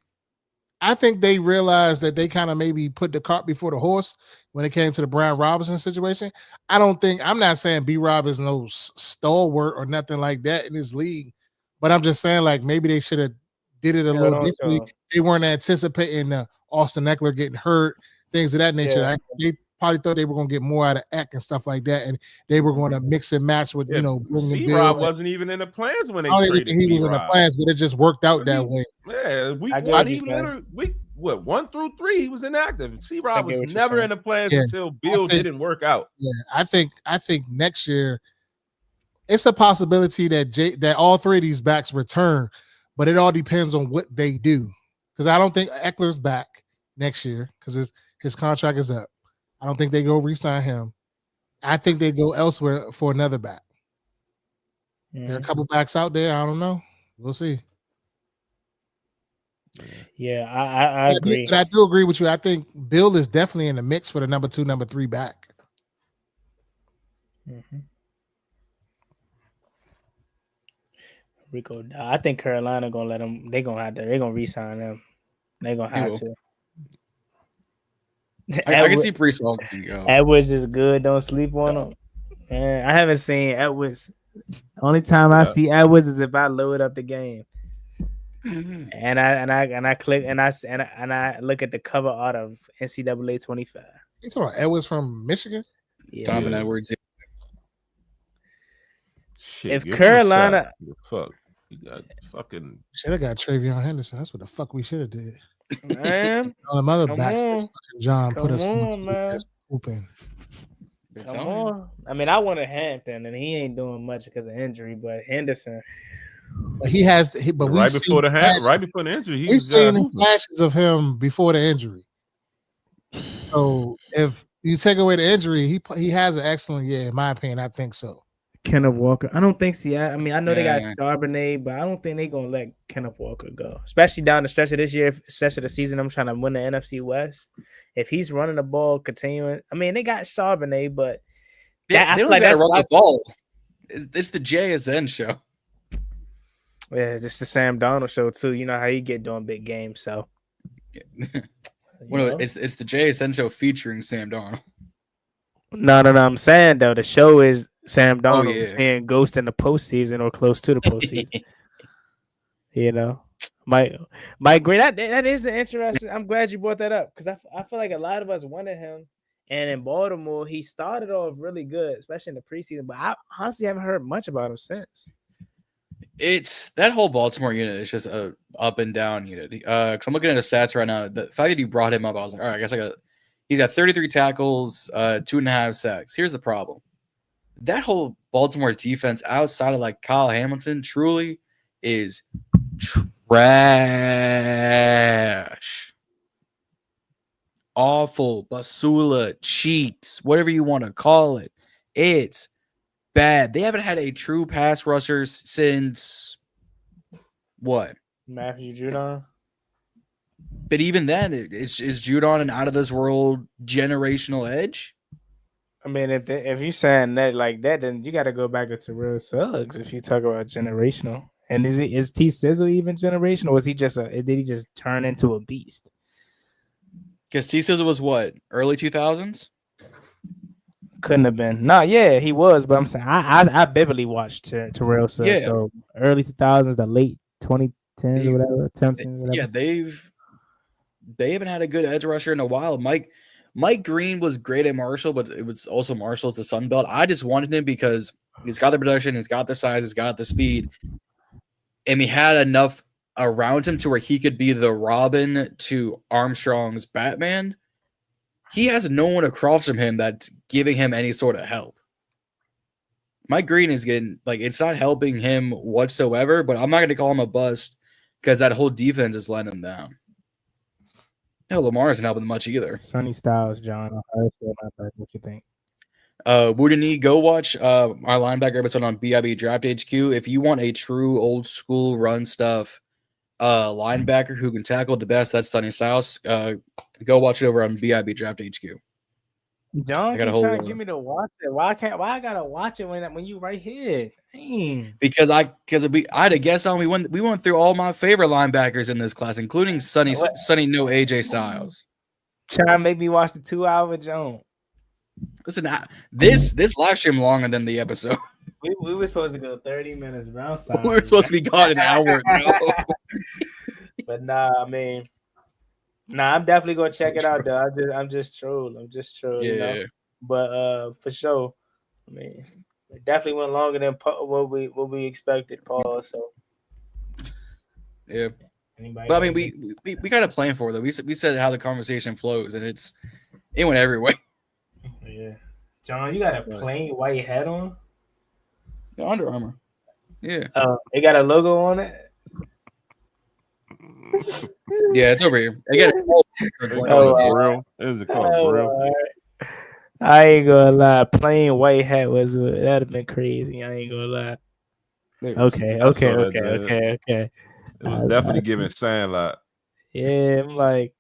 Speaker 4: they realized that they kind of maybe put the cart before the horse when it came to the Brian Robinson situation. I'm not saying B-Rob is no stalwart or nothing like that in this league. But I'm just saying, like, maybe they should have did it a little differently. They weren't anticipating Austin Eckler getting hurt, things of that nature.
Speaker 1: Yeah.
Speaker 4: They probably thought they were going to get more out of Eck and stuff like that, and they were going to mix and match with,
Speaker 2: C-Rob wasn't even in the plans when they
Speaker 4: I don't think he was in the plans, but it just worked out that way.
Speaker 2: Yeah, week 1 through 3, he was inactive. C-Rob was never in the plans until Bill didn't work out.
Speaker 4: Yeah, I think next year it's a possibility that all 3 of these backs return, but it all depends on what they do. Because I don't think Eckler's back next year because His contract is up. I don't think they go re-sign him. I think they go elsewhere for another back. There are a couple backs out there. I don't know. We'll see.
Speaker 1: Yeah, I agree.
Speaker 4: But I do agree with you. I think Bill is definitely in the mix for the number 2, number 3 back.
Speaker 1: Rico, I think Carolina gonna let him. They're gonna re-sign him. They're gonna have to.
Speaker 3: I can see Brees Hall can go.
Speaker 1: Edwards is good. Don't sleep on him. Man, I haven't seen Edwards. The only time I see Edwards is if I load up the game, and I click and I look at the cover art of NCAA 25.
Speaker 4: You talking about Edwards from Michigan?
Speaker 1: Yeah.
Speaker 3: Donovan Edwards.
Speaker 2: Shit,
Speaker 1: If Carolina,
Speaker 2: fuck, you got fucking.
Speaker 4: Should have got Travion Henderson. That's what the fuck we should have did.
Speaker 1: Man,
Speaker 4: All the other backs that fucking John put us
Speaker 1: on, man.
Speaker 4: Open.
Speaker 1: Come on. I mean, I wanted Hampton, and he ain't doing much because of injury. But Henderson,
Speaker 4: but he has. But
Speaker 2: right before the injury,
Speaker 4: we've seen flashes of him before the injury. So if you take away the injury, he has an excellent year, in my opinion. I think so.
Speaker 1: Kenneth Walker. I don't think I mean, I know they got Charbonnet, but I don't think they're gonna let Kenneth Walker go. Especially down the stretch of this year, especially the season I'm trying to win the NFC West. If he's running the ball, continuing, I mean, they got Charbonnet, but
Speaker 3: they don't gotta run the ball. It's the JSN show.
Speaker 1: Yeah, just the Sam Darnold show too. You know how you get doing big games, so.
Speaker 3: Well, it's the JSN show featuring Sam Darnold.
Speaker 1: No. I'm saying though, the show is Sam Darnold saying ghost in the postseason or close to the postseason. You know, Mike Green. That is an interesting. I'm glad you brought that up because I feel like a lot of us wanted him, and in Baltimore he started off really good, especially in the preseason. But I honestly haven't heard much about him since.
Speaker 3: It's that whole Baltimore unit is just a up and down unit. Because I'm looking at his stats right now. The fact that you brought him up, I was like, all right, I guess he's got 33 tackles, 2.5 sacks. Here's the problem. That whole Baltimore defense outside of like Kyle Hamilton truly is trash. Awful. Basula, cheats, whatever you want to call it. It's bad. They haven't had a true pass rusher since what?
Speaker 1: Matthew Judon.
Speaker 3: But even then, is Judon an out of this world generational edge?
Speaker 1: I mean, if you're saying that like that, then you got to go back to real Suggs. If you talk about generational, and is T Sizzle even generational? Or was he just did he just turn into a beast?
Speaker 3: Because T Sizzle was what, early 2000s?
Speaker 1: Couldn't have been. No, yeah, he was. But I'm saying I vividly watched Terrell Suggs.
Speaker 3: Yeah.
Speaker 1: So early 2000s, the late 2010s or whatever, 10s, whatever.
Speaker 3: Yeah, they haven't had a good edge rusher in a while. Mike Green was great at Marshall, but it was also Marshall's the Sun Belt. I just wanted him because he's got the production, he's got the size, he's got the speed, and he had enough around him to where he could be the Robin to Armstrong's Batman. He has no one across from him that's giving him any sort of help. Mike Green is getting, like, it's not helping him whatsoever, but I'm not going to call him a bust because that whole defense is letting him down. No, Lamar isn't helping much either.
Speaker 1: Sonny Styles, John. What you think?
Speaker 3: Wouldn't go watch our linebacker episode on BIB Draft HQ if you want a true old school run stuff linebacker who can tackle the best. That's Sonny Styles. Go watch it over on BIB Draft HQ.
Speaker 1: John, you trying to get me to watch it. Why I gotta watch it when you right here? Dang.
Speaker 3: Because I had a guess on we went through all my favorite linebackers in this class, including Sonny No AJ Styles.
Speaker 1: Trying to make me watch the 2-hour John.
Speaker 3: Listen, this live stream longer than the episode.
Speaker 1: We were supposed to go 30 minutes, bro.
Speaker 3: We were supposed to be gone an hour ago.
Speaker 1: But nah, I mean, I'm definitely gonna check it out, though. I'm just trolling.
Speaker 3: Yeah.
Speaker 1: You know? But for sure, I mean, it definitely went longer than what we expected, Paul. So
Speaker 3: yeah. But I mean, we kind of planned for it, though. We said how the conversation flows, and it went everywhere.
Speaker 1: Yeah, John, you got a plain white hat on.
Speaker 3: The Under Armour. Yeah.
Speaker 1: It got a logo on it.
Speaker 3: Yeah, it's over here. I got
Speaker 2: Grill? Is it called grill?
Speaker 1: I ain't gonna lie. Plain white hat that'd have been crazy. I ain't gonna lie. Okay.
Speaker 2: It was definitely giving Sandlot.
Speaker 1: Yeah, I'm like.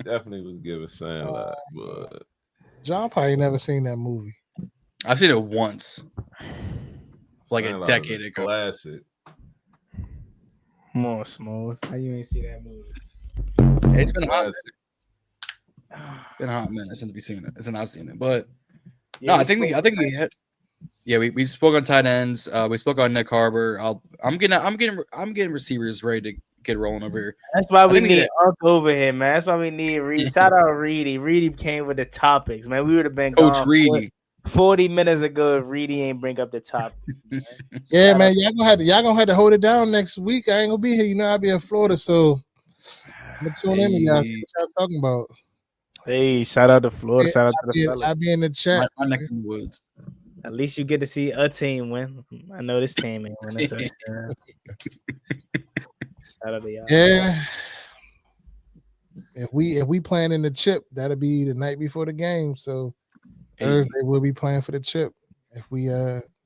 Speaker 2: Definitely was giving Sandlot, but
Speaker 4: John probably never seen that movie.
Speaker 3: I've seen it once, like
Speaker 2: Sandlot
Speaker 3: a decade ago.
Speaker 2: Classic.
Speaker 1: Come on, Smalls. How you ain't see that movie?
Speaker 3: It's been a hot minute. It's been a hot minute since we've seen it. Since I've seen it, but
Speaker 1: Yeah,
Speaker 3: no, I think we had. Yeah, we spoke on tight ends. We spoke on Nick Harbor. I'm getting receivers ready to get rolling over here.
Speaker 1: That's why we need Uncle over here, man. That's why we need Reedy. Shout out Reedy. Reedy came with the topics, man. We would have been
Speaker 3: Coach Reedy
Speaker 1: 40 minutes ago if Reedy ain't bring up the topic.
Speaker 4: Yeah, man. Y'all gonna have to hold it down next week. I ain't gonna be here. You know, I'll be in Florida, so I'm gonna tune in to y'all. See what y'all talking about.
Speaker 1: Hey, shout out to Florida. Shout out to the
Speaker 4: fellas. I'll be in the chat.
Speaker 3: My neck in the woods.
Speaker 1: At least you get to see a team win. I know this team ain't winning. Shout out to y'all.
Speaker 4: Yeah. If we playing in the chip, that'll be the night before the game. So Thursday we'll be playing for the chip. If we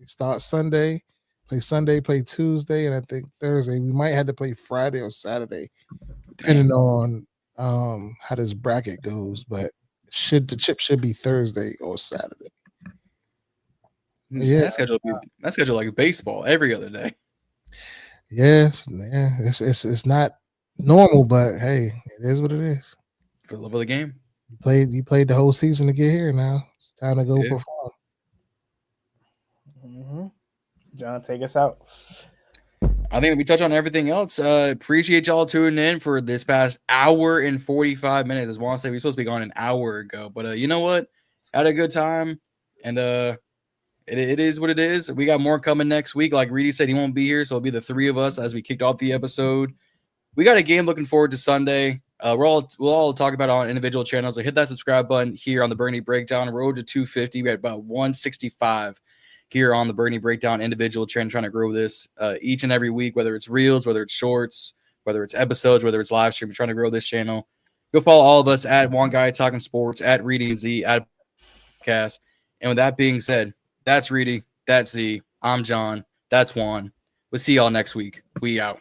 Speaker 4: start Sunday, play Tuesday, and I think Thursday we might have to play Friday or Saturday, depending on how this bracket goes. But the chip should be Thursday or Saturday.
Speaker 3: Yeah, that schedule like baseball every other day.
Speaker 4: Yes, yeah, it's not normal, but hey, it is what it is.
Speaker 3: For the love of the game,
Speaker 4: you played the whole season to get here. Now it's time to go perform.
Speaker 1: Mm-hmm. John, take us out.
Speaker 3: I think we touched on everything else. Appreciate y'all tuning in for this past hour and 45 minutes. As Juan said, we were supposed to be gone an hour ago, but you know what? Had a good time, and it is what it is. We got more coming next week. Like Reedy said, he won't be here, so it'll be the three of us as we kicked off the episode. We got a game looking forward to Sunday. We'll all talk about it on individual channels. So hit that subscribe button here on the Bernie Breakdown. Road to 250. We had about 165 here on the Bernie Breakdown individual channel, trying to grow this each and every week, whether it's reels, whether it's shorts, whether it's episodes, whether it's live stream. We're trying to grow this channel. Go follow all of us at One Guy Talking Sports, at Reedy Z, at Podcast. And with that being said, that's Reedy, that's Z, I'm John, that's Juan. We'll see y'all next week. We out.